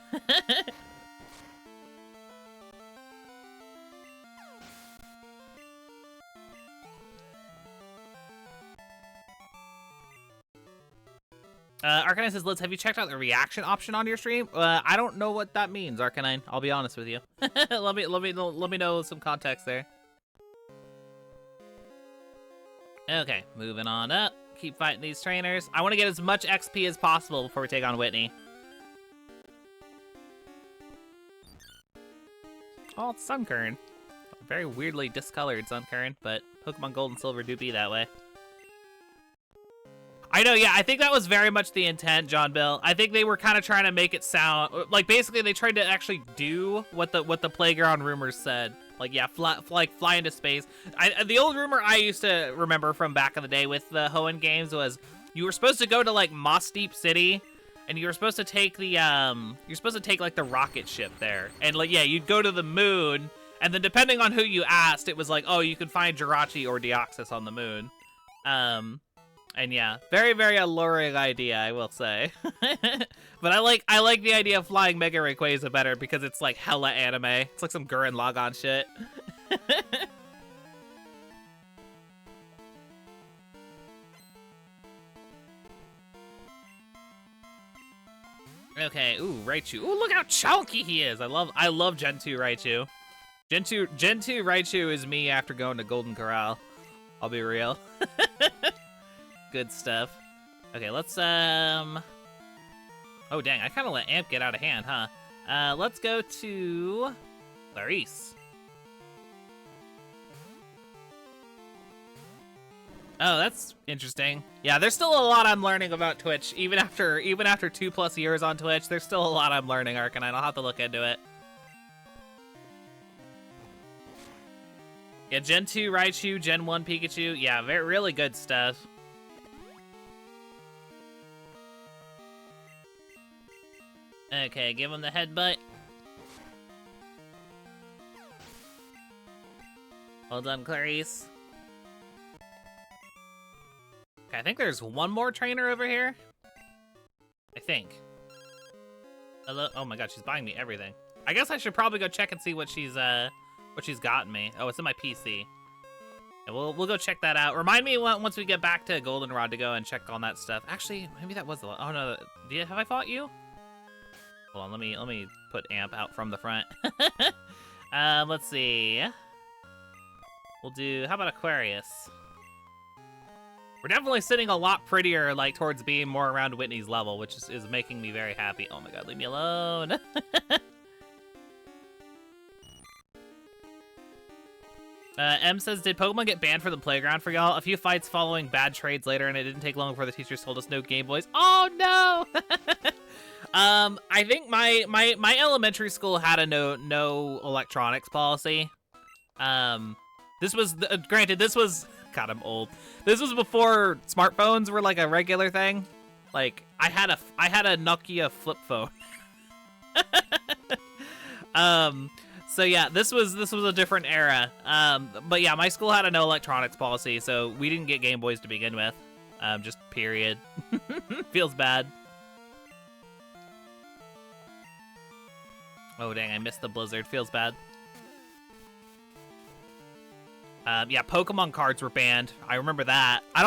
Arcanine says, Liz, have you checked out the reaction option on your stream? I don't know what that means, Arcanine. I'll be honest with you. let me know some context there. Okay, moving on up. Keep fighting these trainers. I want to get as much XP as possible before we take on Whitney. Oh, it's Sunkern. Very weirdly discolored Sunkern, but Pokemon Gold and Silver do be that way. I know, yeah, I think that was very much the intent, John Bill. I think they were kind of trying to make it sound like basically they tried to actually do what the playground rumors said. Like, yeah, fly into space. The old rumor I used to remember from back in the day with the Hoenn games was you were supposed to go to like Moss Deep City, and you were supposed to take the like the rocket ship there, and like yeah, you'd go to the moon, and then depending on who you asked, it was like, oh, you can find Jirachi or Deoxys on the moon. And yeah, very, very alluring idea, I will say. But I like the idea of flying Mega Rayquaza better because it's like hella anime. It's like some Gurren Lagann shit. Okay, ooh, Raichu. Ooh, look how chunky he is. I love Gen 2 Raichu. Gen 2 Raichu is me after going to Golden Corral. I'll be real. Good stuff. Okay, let's, oh, dang, I kind of let Amp get out of hand, huh? Let's go to Clarice. Oh, that's interesting. Yeah, there's still a lot I'm learning about Twitch. Even after 2+ years on Twitch, there's still a lot I'm learning, Arcanine. I'll have to look into it. Yeah, Gen 2 Raichu, Gen 1 Pikachu. Yeah, really good stuff. Okay, give him the headbutt. Well done, Clarice. Okay, I think there's one more trainer over here. I think. Hello? Oh my god, she's buying me everything. I guess I should probably go check and see what she's gotten me. Oh, it's in my PC. And we'll go check that out. Remind me once we get back to Goldenrod to go and check on that stuff. Actually, maybe that was the. Oh no, have I fought you? Hold on, let me put Amp out from the front. Let's see. We'll do, how about Aquarius? We're definitely sitting a lot prettier, like, towards being more around Whitney's level, which is making me very happy. Oh my god, leave me alone. M says, did Pokemon get banned from the playground for y'all? A few fights following bad trades later, and it didn't take long before the teachers told us no Game Boys. Oh no! I think my elementary school had a no electronics policy. This was granted. This was God, I'm old. This was before smartphones were like a regular thing. Like I had a Nokia flip phone. So yeah, this was a different era. But yeah, my school had a no electronics policy, so we didn't get Game Boys to begin with. Just period. Feels bad. Oh dang, I missed the blizzard. Feels bad. Yeah, Pokemon cards were banned. I remember that. I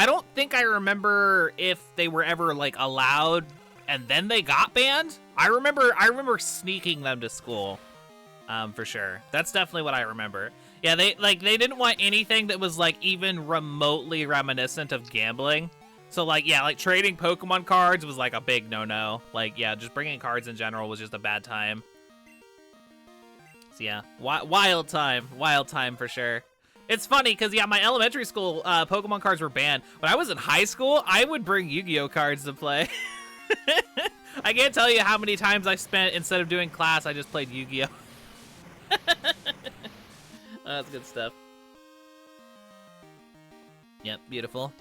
don't think I remember if they were ever like allowed and then they got banned. I remember sneaking them to school. For sure. That's definitely what I remember. Yeah, they didn't want anything that was like even remotely reminiscent of gambling. So like, yeah, like trading Pokemon cards was like a big no-no. Like, yeah, just bringing cards in general was just a bad time. So yeah, wild time for sure. It's funny because yeah, my elementary school Pokemon cards were banned. When I was in high school, I would bring Yu-Gi-Oh cards to play. I can't tell you how many times I spent, instead of doing class, I just played Yu-Gi-Oh. That's good stuff. Yep, beautiful.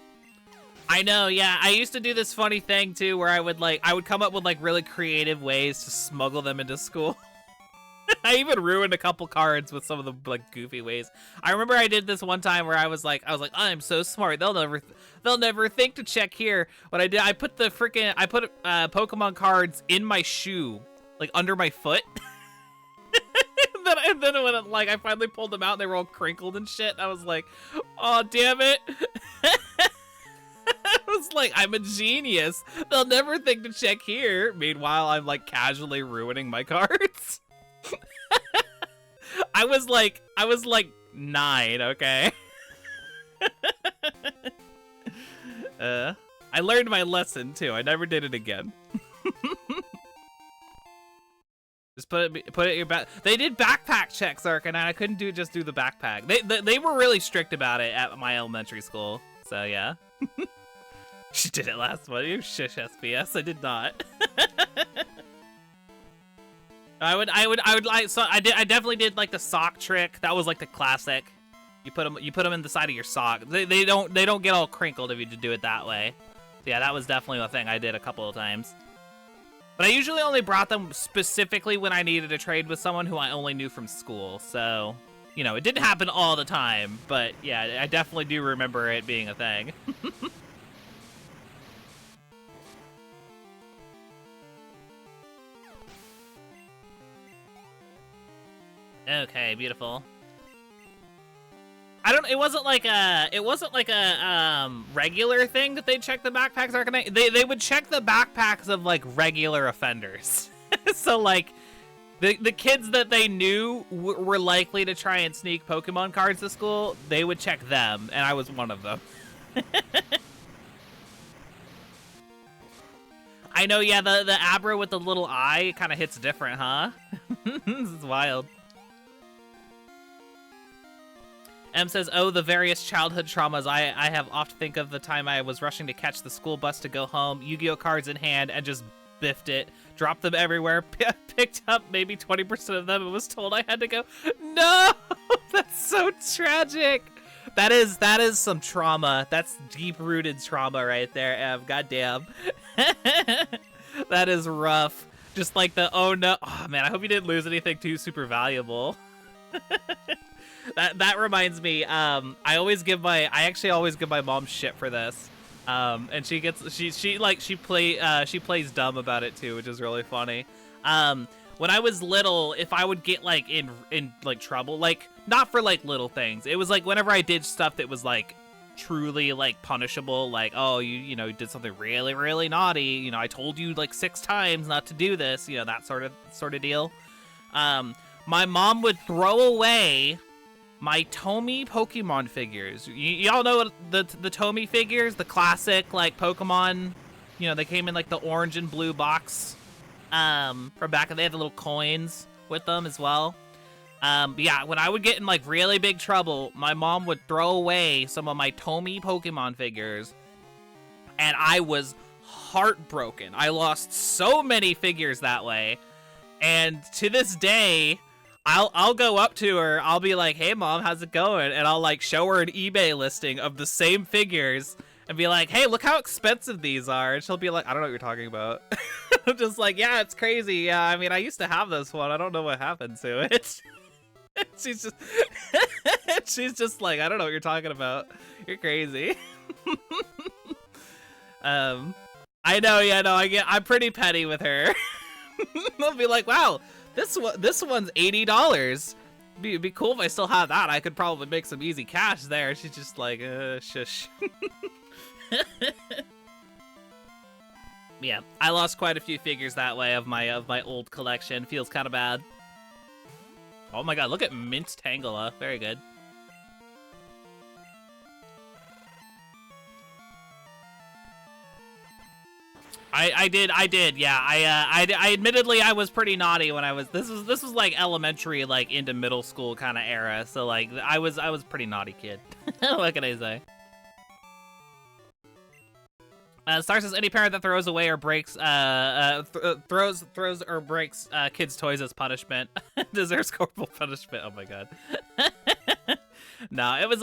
I know, yeah, I used to do this funny thing too where I would come up with like really creative ways to smuggle them into school. I even ruined a couple cards with some of the like goofy ways. I remember I did this one time where I was like, I'm so smart. They'll never think to check here. What I did, I put Pokemon cards in my shoe, like under my foot. and then when I finally pulled them out, and they were all crinkled and shit. I was like, oh damn it. I was like, I'm a genius. They'll never think to check here. Meanwhile, I'm like casually ruining my cards. I was like 9, okay? I learned my lesson too. I never did it again. Just put it in your back. They did backpack checks, Arcanine. I couldn't do the backpack. They were really strict about it at my elementary school. So yeah. She did it last one. You shish SPS. I did not. I definitely did like the sock trick. That was like the classic. You put them in the side of your sock. They don't get all crinkled if you do it that way. So yeah, that was definitely a thing I did a couple of times. But I usually only brought them specifically when I needed to trade with someone who I only knew from school. So, you know, it didn't happen all the time, but yeah, I definitely do remember it being a thing. Okay, beautiful. It wasn't like a regular thing that they check the backpacks. They would check the backpacks of like regular offenders. So like the kids that they knew were likely to try and sneak Pokemon cards to school, they would check them, and I was one of them. I know, yeah, the Abra with the little eye kind of hits different, huh? This is wild. M says, oh, the various childhood traumas. I have oft think of the time I was rushing to catch the school bus to go home, Yu-Gi-Oh cards in hand, and just biffed it. Dropped them everywhere, picked up maybe 20% of them, and was told I had to go. No! That's so tragic! That is some trauma. That's deep-rooted trauma right there, Ev. Goddamn. That is rough. Just like the, oh no. Oh, man, I hope you didn't lose anything too super valuable. That reminds me, I actually always give my mom shit for this. And she plays dumb about it too, which is really funny. When I was little, if I would get like in like trouble, like not for like little things, it was like whenever I did stuff that was like truly like punishable, like, oh, you did something really, really naughty, you know, I told you like 6 times not to do this, you know, that sort of deal. My mom would throw away my Tomy Pokemon figures. Y'all know the Tomy figures, the classic like Pokemon, you know, they came in like the orange and blue box from back, and they had the little coins with them as well. But yeah, when I would get in like really big trouble, my mom would throw away some of my Tomy Pokemon figures, and I was heartbroken. I lost so many figures that way, and to this day, I'll go up to her. I'll be like, "Hey, mom, how's it going?" And I'll like show her an eBay listing of the same figures and be like, "Hey, look how expensive these are." And she'll be like, "I don't know what you're talking about." I'm just like, "Yeah, it's crazy. Yeah, I mean, I used to have this one. I don't know what happened to it." she's just she's just like, "I don't know what you're talking about. You're crazy." I know, yeah, no, I'm pretty petty with her. They'll be like, "Wow, this one's $80. Be cool if I still have that. I could probably make some easy cash there." She's just like, shush. Yeah, I lost quite a few figures that way of my old collection. Feels kind of bad. Oh my god, look at Mint Tangela. Very good. I did, yeah. I admittedly I was pretty naughty when I was this was like elementary, like into middle school kind of era. So like I was pretty naughty kid. What can I say? Star says any parent that throws away or breaks throws or breaks kids' toys as punishment deserves corporal punishment. Oh my god. No, it was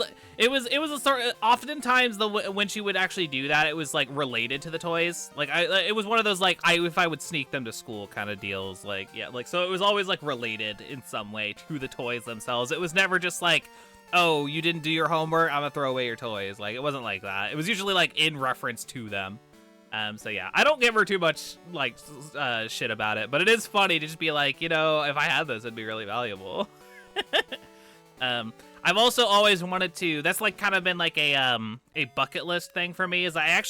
a sort of, oftentimes when she would actually do that, it was like related to the toys. Like it was one of those like if I would sneak them to school kind of deals. Like yeah, like so it was always like related in some way to the toys themselves. It was never just like, "Oh, you didn't do your homework, I'm gonna throw away your toys." Like it wasn't like that. It was usually like in reference to them. So yeah, I don't give her too much like shit about it, but it is funny to just be like, you know, if I had this, it'd be really valuable. I've also always wanted to, that's like kind of been like a bucket list thing for me, is I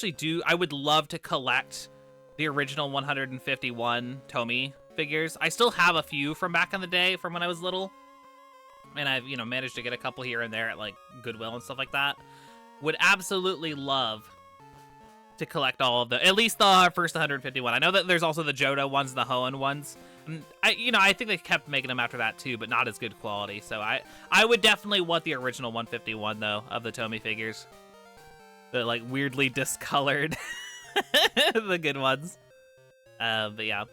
would love to collect the original 151 Tomy figures. I still have a few from back in the day from when I was little, and I've, you know, managed to get a couple here and there at like Goodwill and stuff like that. Would absolutely love to collect all of at least the first 151. I know that there's also the Johto ones, the Hoenn ones. I think they kept making them after that too, but not as good quality. So I would definitely want the original 151 though of the Tomy figures. The like weirdly discolored, the good ones. But yeah.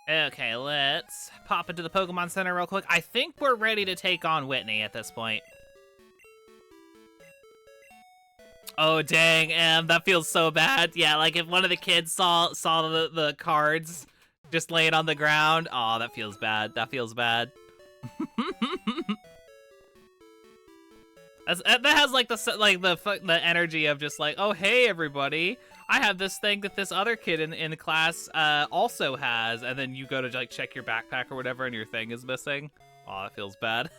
Okay, let's pop into the Pokemon Center real quick. I think we're ready to take on Whitney at this point. Oh dang, that feels so bad. Yeah, like if one of the kids saw the cards just laying on the ground. Oh, that feels bad. That feels bad. That has like the energy of just like, "Oh hey everybody, I have this thing that this other kid in the class also has," and then you go to like check your backpack or whatever, and your thing is missing. Oh, that feels bad.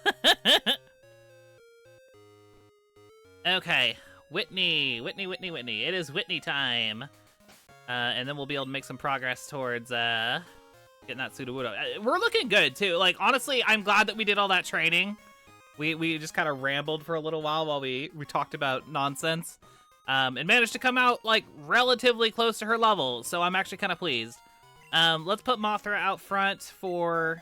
Okay. Whitney. It is Whitney time. And then we'll be able to make some progress towards getting that Sudowoodo. We're looking good, too. Like, honestly, I'm glad that we did all that training. We just kind of rambled for a little while we talked about nonsense. And managed to come out, like, relatively close to her level. So I'm actually kind of pleased. Let's put Mothra out front for...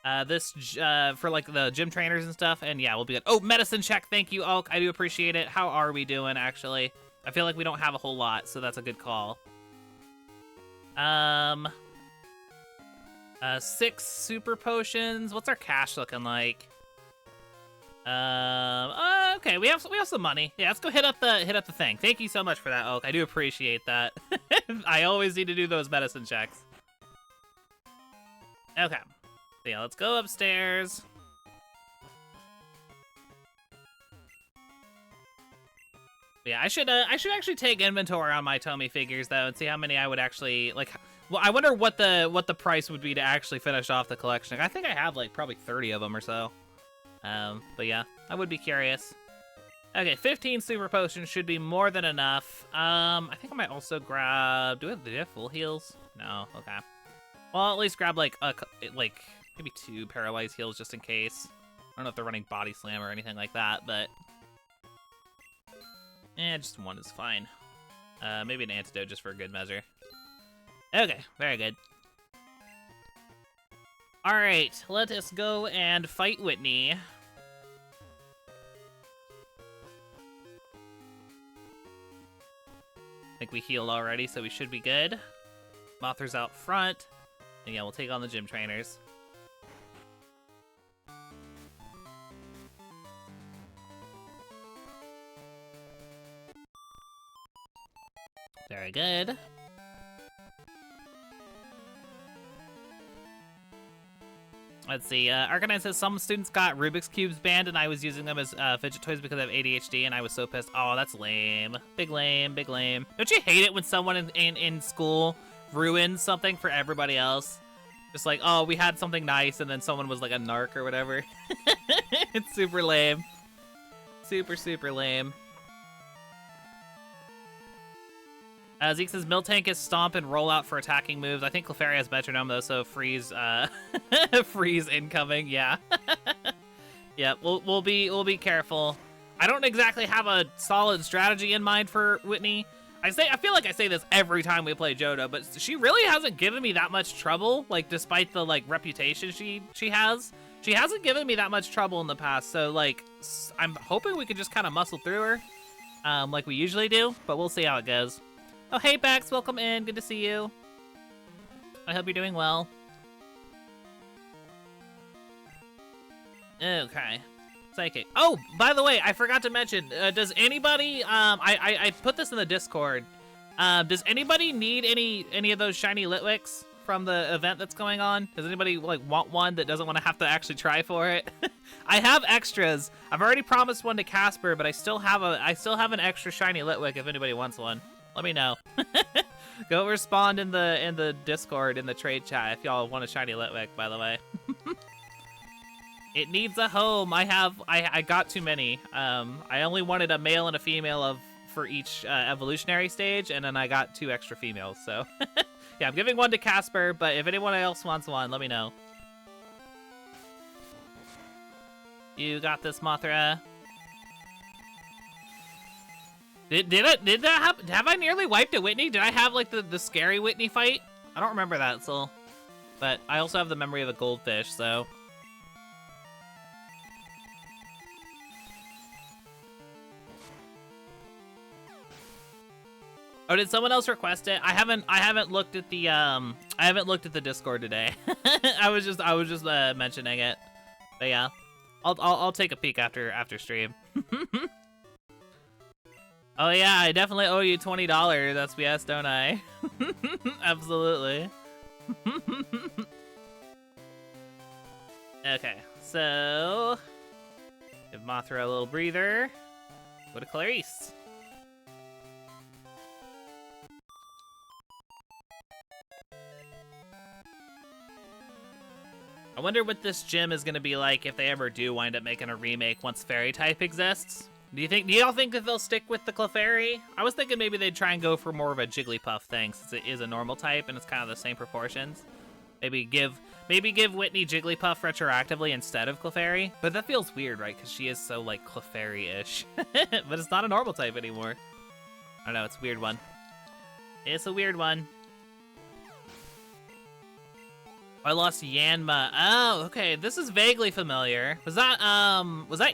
for like the gym trainers and stuff, and yeah, we'll be good. Oh, medicine check, thank you, Ulk. I do appreciate it. How are we doing, actually? I feel like we don't have a whole lot, so that's a good call. 6 super potions. What's our cash looking like? Okay, we have some money. Yeah, let's go hit up the thing. Thank you so much for that, Ulk. I do appreciate that. I always need to do those medicine checks. Okay. So yeah, let's go upstairs. Yeah, I should actually take inventory on my Tomy figures though and see how many I would actually like. Well, I wonder what the price would be to actually finish off the collection. I think I have like probably 30 of them or so. But yeah, I would be curious. Okay, 15 super potions should be more than enough. I think I might also grab. Do they have full heals? No. Okay. Well, at least grab like maybe 2 paralyzed heals just in case. I don't know if they're running body slam or anything like that, but just 1 is fine. Maybe an antidote just for a good measure. Okay, very good. All right, let us go and fight Whitney. I think we healed already, so we should be good. Mothra's out front. And yeah, we'll take on the gym trainers. Very good. Let's see, Arcanine says some students got Rubik's Cubes banned and I was using them as fidget toys because I have ADHD and I was so pissed. Oh, that's lame. Big lame, big lame. Don't you hate it when someone in school ruins something for everybody else? Just like, oh, we had something nice and then someone was like a narc or whatever. It's super lame. Super, super lame. Zeke says Miltank is stomp and roll out for attacking moves. I think Clefairy has metronome though, so freeze freeze incoming, yeah. Yeah, we'll be careful. I don't exactly have a solid strategy in mind for Whitney. I feel like I say this every time we play Johto, but she really hasn't given me that much trouble, like despite the like reputation she has. She hasn't given me that much trouble in the past, so like I'm hoping we can just kind of muscle through her like we usually do, but we'll see how it goes. Oh, hey, Bex, welcome in. Good to see you. I hope you're doing well. Okay. Psychic. Oh, by the way, I forgot to mention, does anybody, I put this in the Discord. Does anybody need any of those shiny Litwicks from the event that's going on? Does anybody, like, want one that doesn't want to have to actually try for it? I have extras. I've already promised one to Casper, but I still have an extra shiny Litwick if anybody wants one. Let me know. Go respond in the Discord, in the trade chat, if y'all want a shiny Litwick, by the way. It needs a home. I got too many. I only wanted a male and a female for each evolutionary stage, and then I got 2 extra females, so. Yeah, I'm giving one to Casper, but if anyone else wants one, let me know. You got this, Mothra. Did that happen? Have I nearly wiped a Whitney? Did I have like the scary Whitney fight? I don't remember that, so. But I also have the memory of a goldfish, so. Oh, did someone else request it? I haven't looked at the Discord today. I was just mentioning it. But yeah, I'll take a peek after stream. Oh yeah, I definitely owe you $20 SPS, don't I? Absolutely. Okay, so give Mothra a little breather. Go to Clarice. I wonder what this gym is gonna be like if they ever do wind up making a remake once Fairy type exists. Do y'all think that they'll stick with the Clefairy? I was thinking maybe they'd try and go for more of a Jigglypuff thing since it is a normal type and it's kind of the same proportions. Maybe give Whitney Jigglypuff retroactively instead of Clefairy. But that feels weird, right? Because she is so like Clefairy-ish. But it's not a normal type anymore. I don't know, it's a weird one. It's a weird one. I lost Yanma. Oh, okay. This is vaguely familiar. Was that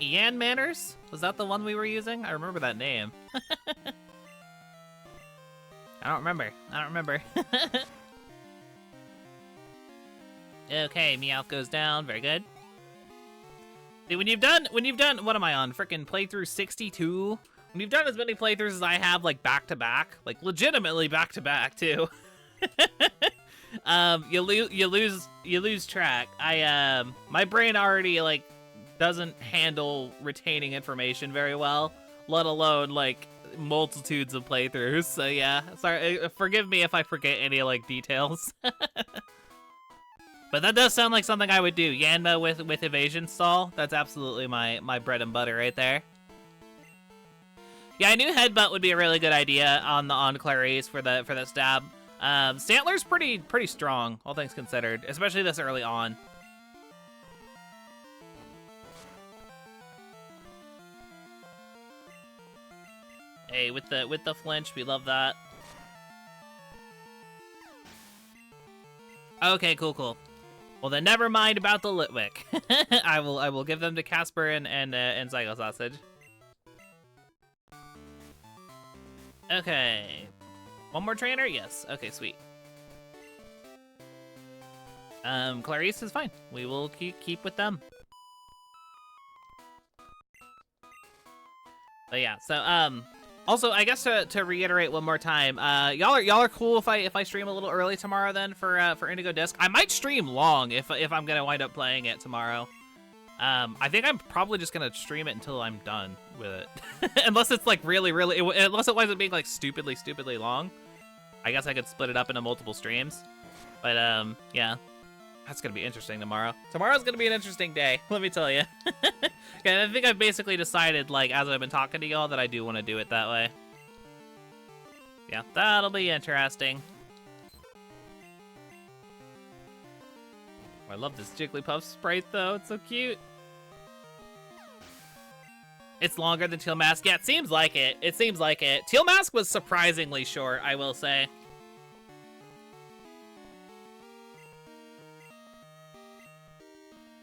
Yan Manners? Was that the one we were using? I remember that name. I don't remember. Okay, Meowth goes down. Very good. See, when you've done, what am I on? Frickin' playthrough 62? When you've done as many playthroughs as I have, like back-to-back, like legitimately back-to-back too. You lose track. My brain already like doesn't handle retaining information very well, let alone like multitudes of playthroughs. So yeah, sorry, forgive me if I forget any like details. But that does sound like something I would do. Yanma with evasion stall. That's absolutely my bread and butter right there. Yeah, I knew headbutt would be a really good idea on Clarice for that stab. Stantler's pretty strong, all things considered, especially this early on. Hey, with the flinch, we love that. Okay, cool. Well, then never mind about the Litwick. I will give them to Casper and Zygo Sausage. Okay. One more trainer? Yes. Okay, sweet. Clarice is fine. We will keep with them. But yeah, so also I guess to reiterate one more time, y'all are cool if I stream a little early tomorrow then for Indigo Disc. I might stream long if I'm gonna wind up playing it tomorrow. I think I'm probably just gonna stream it until I'm done with it, unless it's like really unless it winds up being like stupidly long. I guess I could split it up into multiple streams, but yeah. That's gonna be interesting tomorrow. Tomorrow's gonna be an interesting day, let me tell you. Okay, I think I've basically decided, like, as I've been talking to y'all, that I do want to do it that way. Yeah, that'll be interesting. Oh, I love this Jigglypuff sprite, though. It's so cute. It's longer than Teal Mask. Yeah, it seems like it. It seems like it. Teal Mask was surprisingly short, I will say.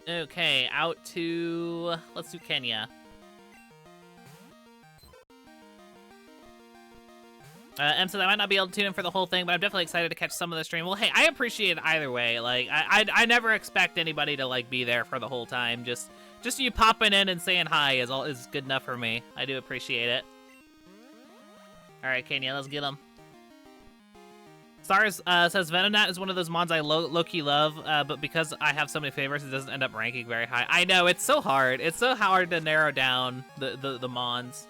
Okay, out to... let's do Kenya. And so I might not be able to tune in for the whole thing, but I'm definitely excited to catch some of the stream. Well, hey, I appreciate it either way. Like, I never expect anybody to, like, be there for the whole time. Just you popping in and saying hi is good enough for me. I do appreciate it. All right, Kenya, let's get them. Stars says Venonat is one of those mons I low-key love, but because I have so many favorites, it doesn't end up ranking very high. I know, it's so hard. It's so hard to narrow down the mons.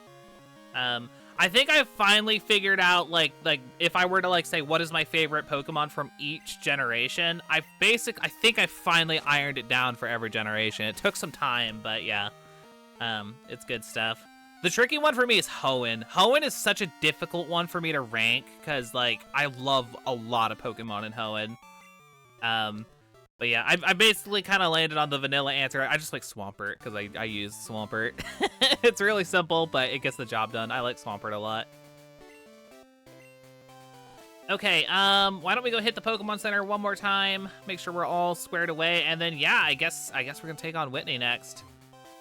I think I've finally figured out, like if I were to, like, say what is my favorite Pokemon from each generation, I think I finally ironed it down for every generation. It took some time, but yeah, it's good stuff. The tricky one for me is Hoenn. Hoenn is such a difficult one for me to rank because, like, I love a lot of Pokemon in Hoenn. But yeah, I basically kind of landed on the vanilla answer. I just like Swampert because I use Swampert. It's really simple, but it gets the job done. I like Swampert a lot. Okay, why don't we go hit the Pokemon Center one more time, make sure we're all squared away, and then yeah, I guess we're gonna take on Whitney next.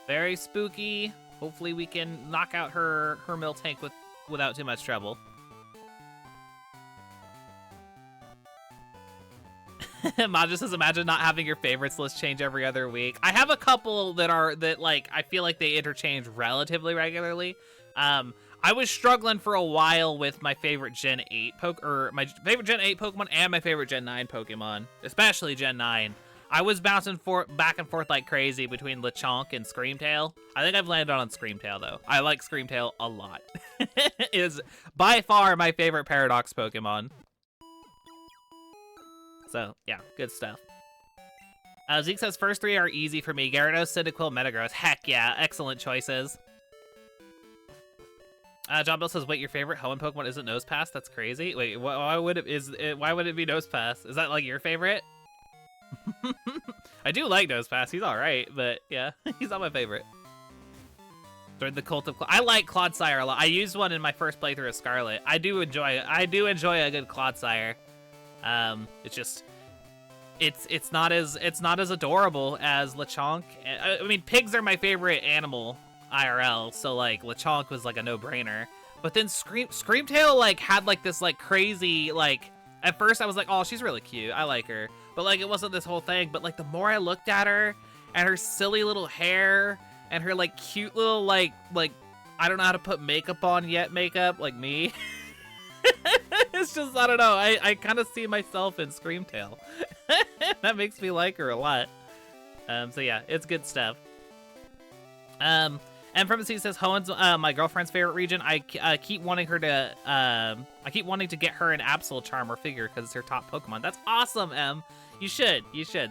Very spooky. Hopefully we can knock out her Miltank without too much trouble. Maja says, imagine not having your favorites list change every other week. I have a couple that like I feel like they interchange relatively regularly. I was struggling for a while with my favorite Gen 8 my favorite Gen 8 Pokemon and my favorite Gen 9 Pokemon, especially Gen 9. I was bouncing back and forth like crazy between Lechonk and Screamtail. I think I've landed on Screamtail, though. I like Screamtail a lot. It is by far my favorite Paradox Pokemon. So, yeah, good stuff. Zeke says, first three are easy for me. Gyarados, Cyndaquil, Metagross. Heck yeah, excellent choices. John Bill says, wait, your favorite Hoenn Pokemon isn't Nosepass? That's crazy. Wait, why would it be Nosepass? Is that, like, your favorite? I do like Nosepass. He's all right, but yeah, he's not my favorite. Join the Cult of I like Clodsire a lot. I used one in my first playthrough of Scarlet. I do enjoy a good Clodsire. It's just it's not as adorable as Lechonk. I mean, pigs are my favorite animal IRL, so like Lechonk was like a no-brainer. But then Screamtail like had like this like crazy like. At first, I was like, oh, she's really cute. I like her. But, like, it wasn't this whole thing. But, like, the more I looked at her and her silly little hair and her, like, cute little, like I don't know how to put makeup on yet makeup, like me. It's just, I don't know. I kind of see myself in Screamtail. That makes me like her a lot. So, yeah, it's good stuff. And from the sea says, Hoenn's my girlfriend's favorite region. I keep wanting her to I keep wanting to get her an Absol charm or figure because it's her top Pokemon. That's awesome, Em. You should.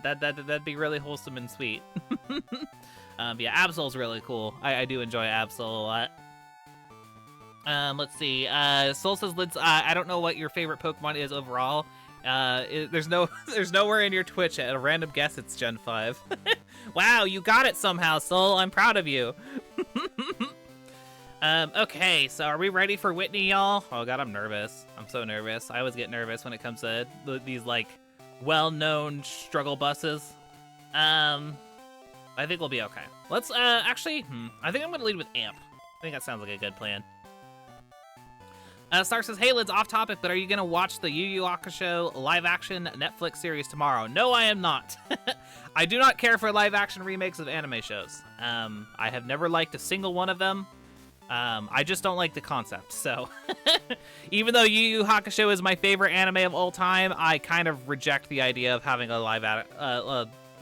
That'd be really wholesome and sweet. Yeah, Absol's really cool. I do enjoy Absol a lot. Let's see. Soul says, I don't know what your favorite Pokemon is overall. There's nowhere in your Twitch. At a random guess, it's Gen 5. Wow, you got it somehow, Soul. I'm proud of you. Okay, so are we ready for Whitney, y'all? Oh god, I'm nervous. I'm so nervous. I always get nervous when it comes to these like well-known struggle buses. I think we'll be okay. Let's, actually, I think I'm gonna lead with Amp. I think that sounds like a good plan. Star says, hey, Lid's off topic, but are you gonna watch the Yu Yu Hakusho live-action Netflix series tomorrow? No, I am not. I do not care for live-action remakes of anime shows. I have never liked a single one of them. I just don't like the concept, so... Even though Yu Yu Hakusho is my favorite anime of all time, I kind of reject the idea of having a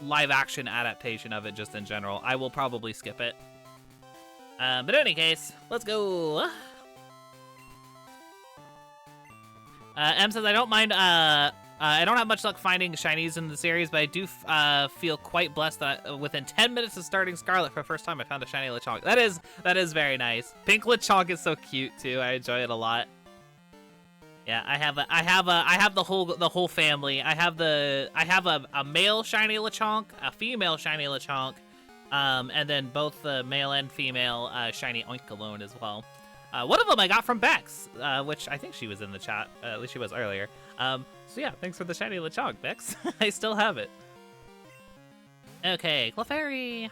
live-action adaptation of it just in general. I will probably skip it. But in any case, let's go... M says, I don't mind, I don't have much luck finding shinies in the series, but I do feel quite blessed that within 10 minutes of starting Scarlet for the first time, I found a shiny Lechonk. That is very nice. Pink Lechonk is so cute too. I enjoy it a lot. Yeah, I have the whole family. I have a male shiny Lechonk, a female shiny Lechonk, and then both the male and female shiny Oinkologne as well. One of them I got from Bex, which I think she was in the chat. At least she was earlier. So yeah, thanks for the shiny Lechonk, Bex. I still have it. Okay, Clefairy.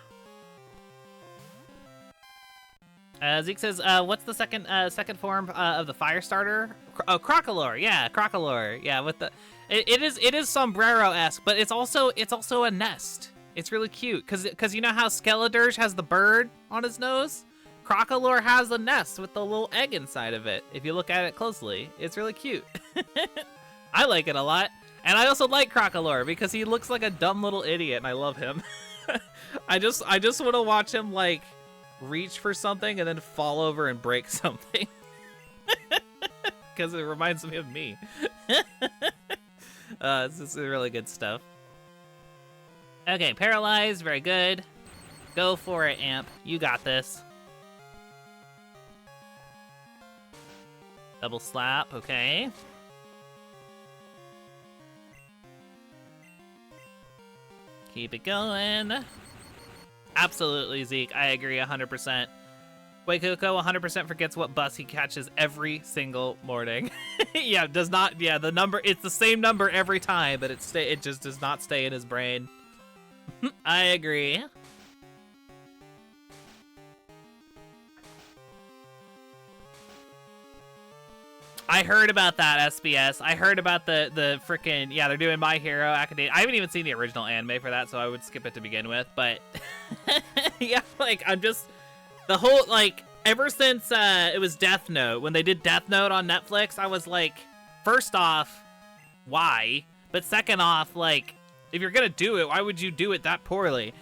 Zeke says, what's the second form of the fire starter? Oh, Crocolore. Yeah, Crocolore. Yeah, with the it is sombrero-esque, but it's also a nest. It's really cute because you know how Skeledirge has the bird on his nose? Crocolore has the nest with the little egg inside of it. If you look at it closely, it's really cute. I like it a lot. And I also like Crocolore because he looks like a dumb little idiot and I love him. I just want to watch him like reach for something and then fall over and break something. Because it reminds me of me. This is really good stuff. Okay, paralyzed, very good. Go for it, Amp. You got this. Double slap, okay. Keep it going. Absolutely, Zeke. I agree 100%. Waikoko 100% forgets what bus he catches every single morning. Yeah, does not. Yeah, the number. It's the same number every time, but it just does not stay in his brain. I agree. I heard about that, SBS. I heard about the frickin', yeah, they're doing My Hero Academia. I haven't even seen the original anime for that, so I would skip it to begin with, but yeah, like, I'm just, the whole, like, ever since it was Death Note, when they did Death Note on Netflix, I was like, first off, why? But second off, like, if you're gonna do it, why would you do it that poorly?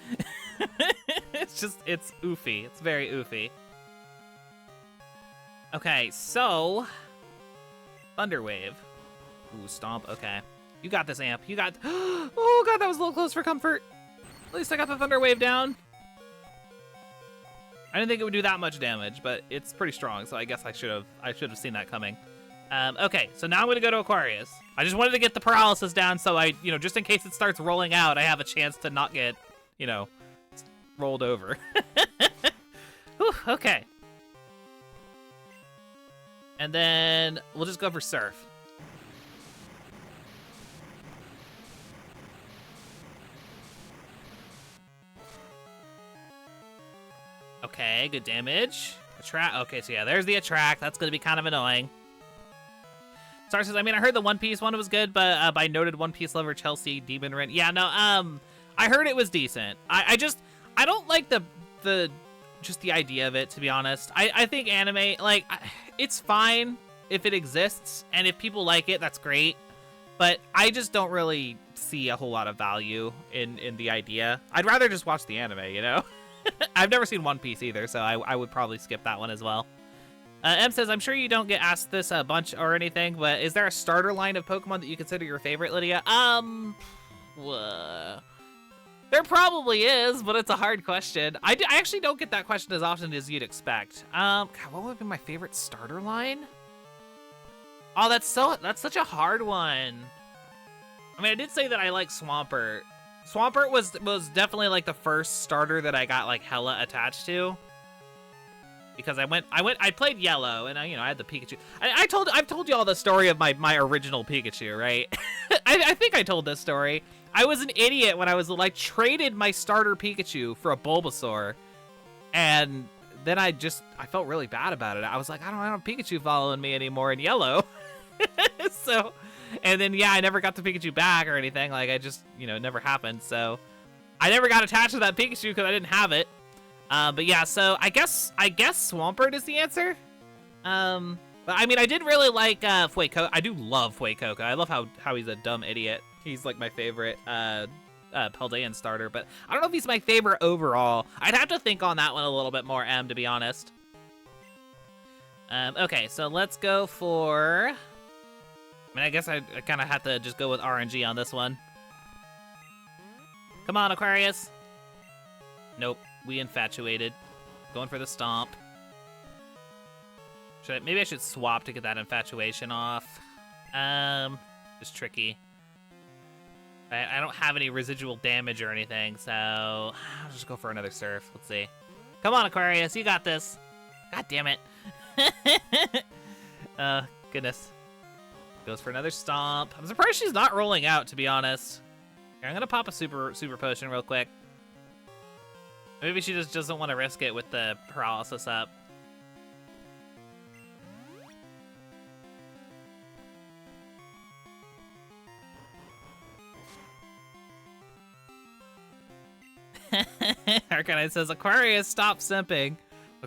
It's just, it's oofy. It's very oofy. Okay, so... Thunderwave. Ooh, stomp. Okay. You got this, Amp. You got... Oh, God, that was a little close for comfort. At least I got the Thunderwave down. I didn't think it would do that much damage, but it's pretty strong, so I guess I should have seen that coming. Okay, so now I'm going to go to Aquarius. I just wanted to get the paralysis down so I, you know, just in case it starts rolling out, I have a chance to not get, you know, rolled over. Whew, okay. And then we'll just go for Surf. Okay, good damage. Attract. Okay, so yeah, there's the Attract. That's going to be kind of annoying. Star says, I mean, I heard the One Piece one was good, but by noted One Piece lover Chelsea Demon Rin. Yeah, no, I heard it was decent. I don't like the idea of it, to be honest. I think anime, like, it's fine if it exists, and if people like it, that's great. But I just don't really see a whole lot of value in the idea. I'd rather just watch the anime, you know? I've never seen One Piece either, so I would probably skip that one as well. M says, I'm sure you don't get asked this a bunch or anything, but is there a starter line of Pokemon that you consider your favorite, Lydia? There probably is, but it's a hard question. I actually don't get that question as often as you'd expect. God, what would be my favorite starter line? Oh, that's such a hard one. I mean, I did say that I like Swampert. Swampert was definitely like the first starter that I got like hella attached to. Because I played Yellow, and I had the Pikachu. I've told you all the story of my original Pikachu, right? I think I told this story. I was an idiot when I was like traded my starter Pikachu for a Bulbasaur, and then I felt really bad about it. I was like, I don't have Pikachu following me anymore in yellow. So, and then yeah, I never got the Pikachu back or anything. Like I just, it never happened. So I never got attached to that Pikachu because I didn't have it. But yeah, so I guess Swampert is the answer. But I mean, I did really like Fuecoco. I do love Fuecoco. I love how he's a dumb idiot. He's like my favorite Paldean starter, but I don't know if he's my favorite overall. I'd have to think on that one a little bit more, to be honest. Okay, so let's go for... I mean, I guess I kind of have to just go with RNG on this one. Come on, Aquarius. Nope, we infatuated. Going for the stomp. Maybe I should swap to get that infatuation off. It's tricky. I don't have any residual damage or anything, so I'll just go for another surf. Let's see. Come on, Aquarius, you got this. God damn it. Goodness. Goes for another stomp. I'm surprised she's not rolling out, to be honest. Here, I'm gonna pop a super potion real quick. Maybe she just doesn't want to risk it with the paralysis up. Arcanine says, Aquarius, stop simping.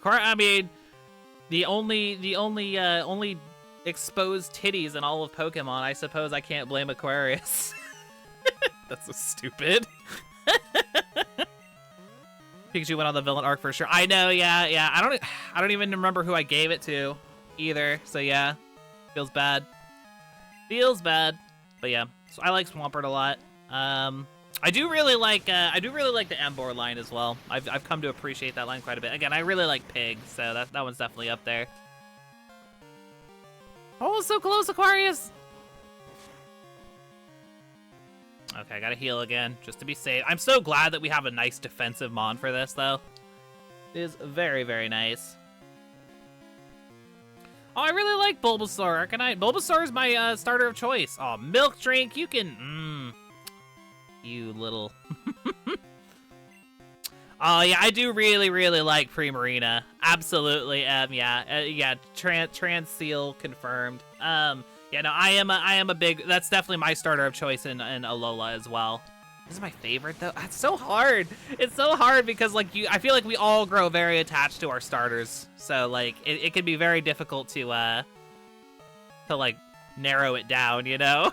I mean, the only exposed titties in all of Pokemon. I suppose I can't blame Aquarius. That's so stupid. Pikachu went on the villain arc for sure. I know, yeah. I don't even remember who I gave it to either. So yeah, feels bad. But yeah, so I like Swampert a lot. I do really like the Emboar line as well. I've come to appreciate that line quite a bit. Again, I really like Pig, so that one's definitely up there. Oh, so close, Aquarius. Okay, I gotta heal again just to be safe. I'm so glad that we have a nice defensive Mon for this, though. It is very, very nice. Oh, I really like Bulbasaur, Arcanine. Bulbasaur is my starter of choice. Oh, Milk Drink, you can... You little... Oh, yeah, I do really, really like Primarina. Absolutely, yeah, Trans-Seal confirmed. Yeah, no, I am a big... That's definitely my starter of choice in Alola as well. This is my favorite, though. It's so hard. It's so hard because, like, I feel like we all grow very attached to our starters. So, like, it can be very difficult to like, narrow it down, you know?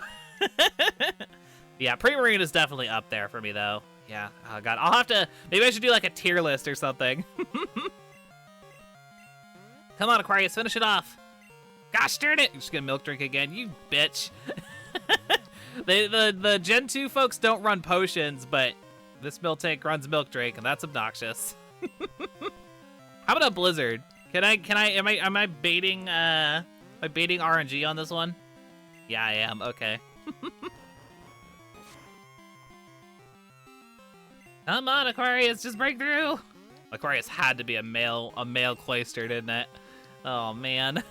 Yeah, Primarina is definitely up there for me, though. Yeah, oh, God. I'll have to... Maybe I should do, like, a tier list or something. Come on, Aquarius, finish it off. Gosh darn it! You're just gonna Milk Drink again, you bitch. The Gen 2 folks don't run potions, but this Miltank runs Milk Drink, and that's obnoxious. How about a Blizzard? Am I baiting RNG on this one? Yeah, I am. Okay. Come on, Aquarius, just break through. Aquarius had to be a male Cloyster, didn't it? Oh man.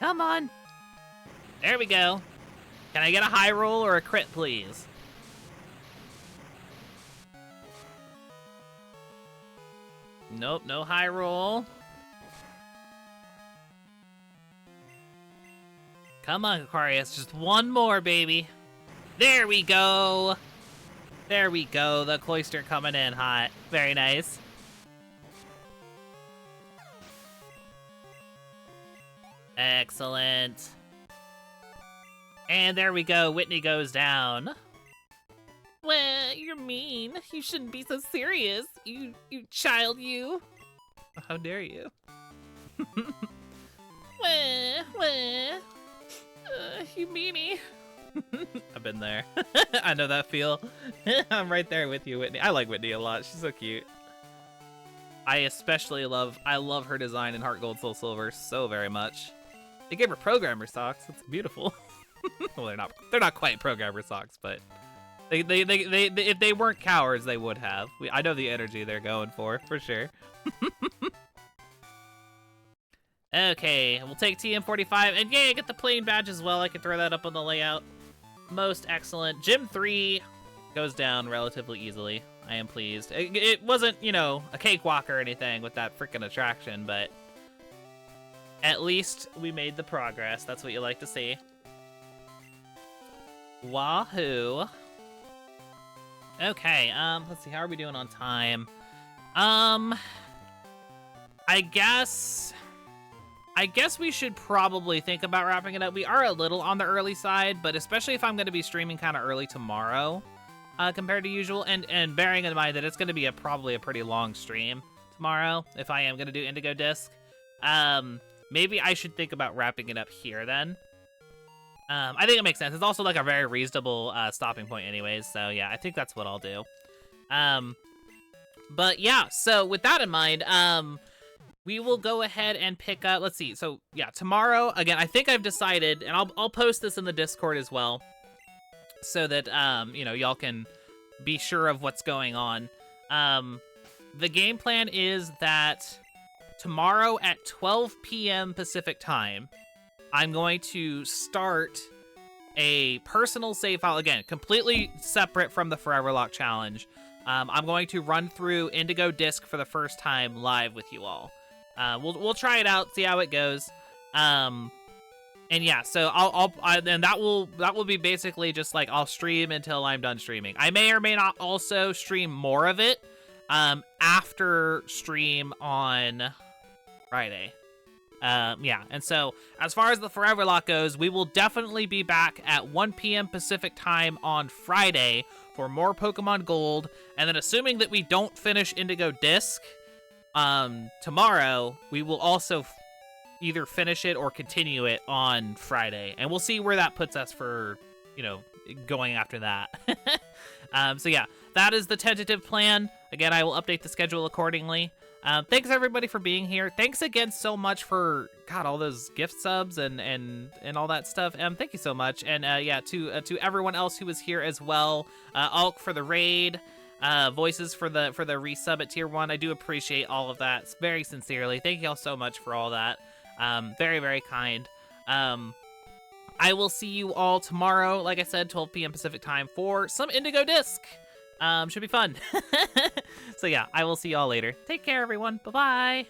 Come on. There we go. Can I get a high roll or a crit, please? Nope, no high roll. Come on, Aquarius, just one more, baby. There we go. There we go, the Cloyster coming in hot. Very nice. Excellent. And there we go, Whitney goes down. Well, you're mean. You shouldn't be so serious. You child, you. How dare you? You meanie. I've been there. I know that feel. I'm right there with you, Whitney. I like Whitney a lot. She's so cute. I especially love her design in Heart Gold Soul Silver so very much. They gave her programmer socks. It's beautiful. Well, they're not quite programmer socks, but they if they weren't cowards, they would have. I know the energy they're going for sure. Okay, we'll take TM45, and yay, I get the plane badge as well. I can throw that up on the layout. Most excellent. Gym 3 goes down relatively easily. I am pleased. It wasn't, you know, a cakewalk or anything with that freaking attraction, but at least we made the progress. That's what you like to see. Wahoo. Okay, let's see, how are we doing on time? I guess we should probably think about wrapping it up. We are a little on the early side, but especially if I'm going to be streaming kind of early tomorrow compared to usual, and bearing in mind that it's going to be probably a pretty long stream tomorrow if I am going to do Indigo Disc, maybe I should think about wrapping it up here then. I think it makes sense. It's also like a very reasonable stopping point anyways, so yeah, I think that's what I'll do. But yeah, so with that in mind, we will go ahead and pick up, let's see, so yeah, tomorrow, again, I think I've decided, and I'll post this in the Discord as well, so that, you know, y'all can be sure of what's going on. The game plan is that tomorrow at 12 p.m. Pacific time, I'm going to start a personal save file, again, completely separate from the Foreverlocke challenge. I'm going to run through Indigo Disc for the first time live with you all. We'll try it out, see how it goes. And yeah, so and that will be basically just like I'll stream until I'm done streaming. I may or may not also stream more of it after stream on Friday. Yeah, and so as far as the Foreverlocke goes, we will definitely be back at 1 p.m. Pacific time on Friday for more Pokemon Gold, and then assuming that we don't finish Indigo Disc tomorrow, we will also either finish it or continue it on Friday, and we'll see where that puts us for, you know, going after that. So yeah, that is the tentative plan. Again, I will update the schedule accordingly. Thanks everybody for being here. Thanks again so much for, God, all those gift subs and all that stuff. Thank you so much. And yeah, to everyone else who was here as well. Alk for the raid, Voices for the resub at tier 1. I do appreciate all of that very sincerely. Thank you all so much for all that. Very, very kind. I will see you all tomorrow, like I said, 12 p.m. Pacific time for some Indigo Disc. Should be fun. So yeah, I will see y'all later. Take care, everyone. Bye-bye.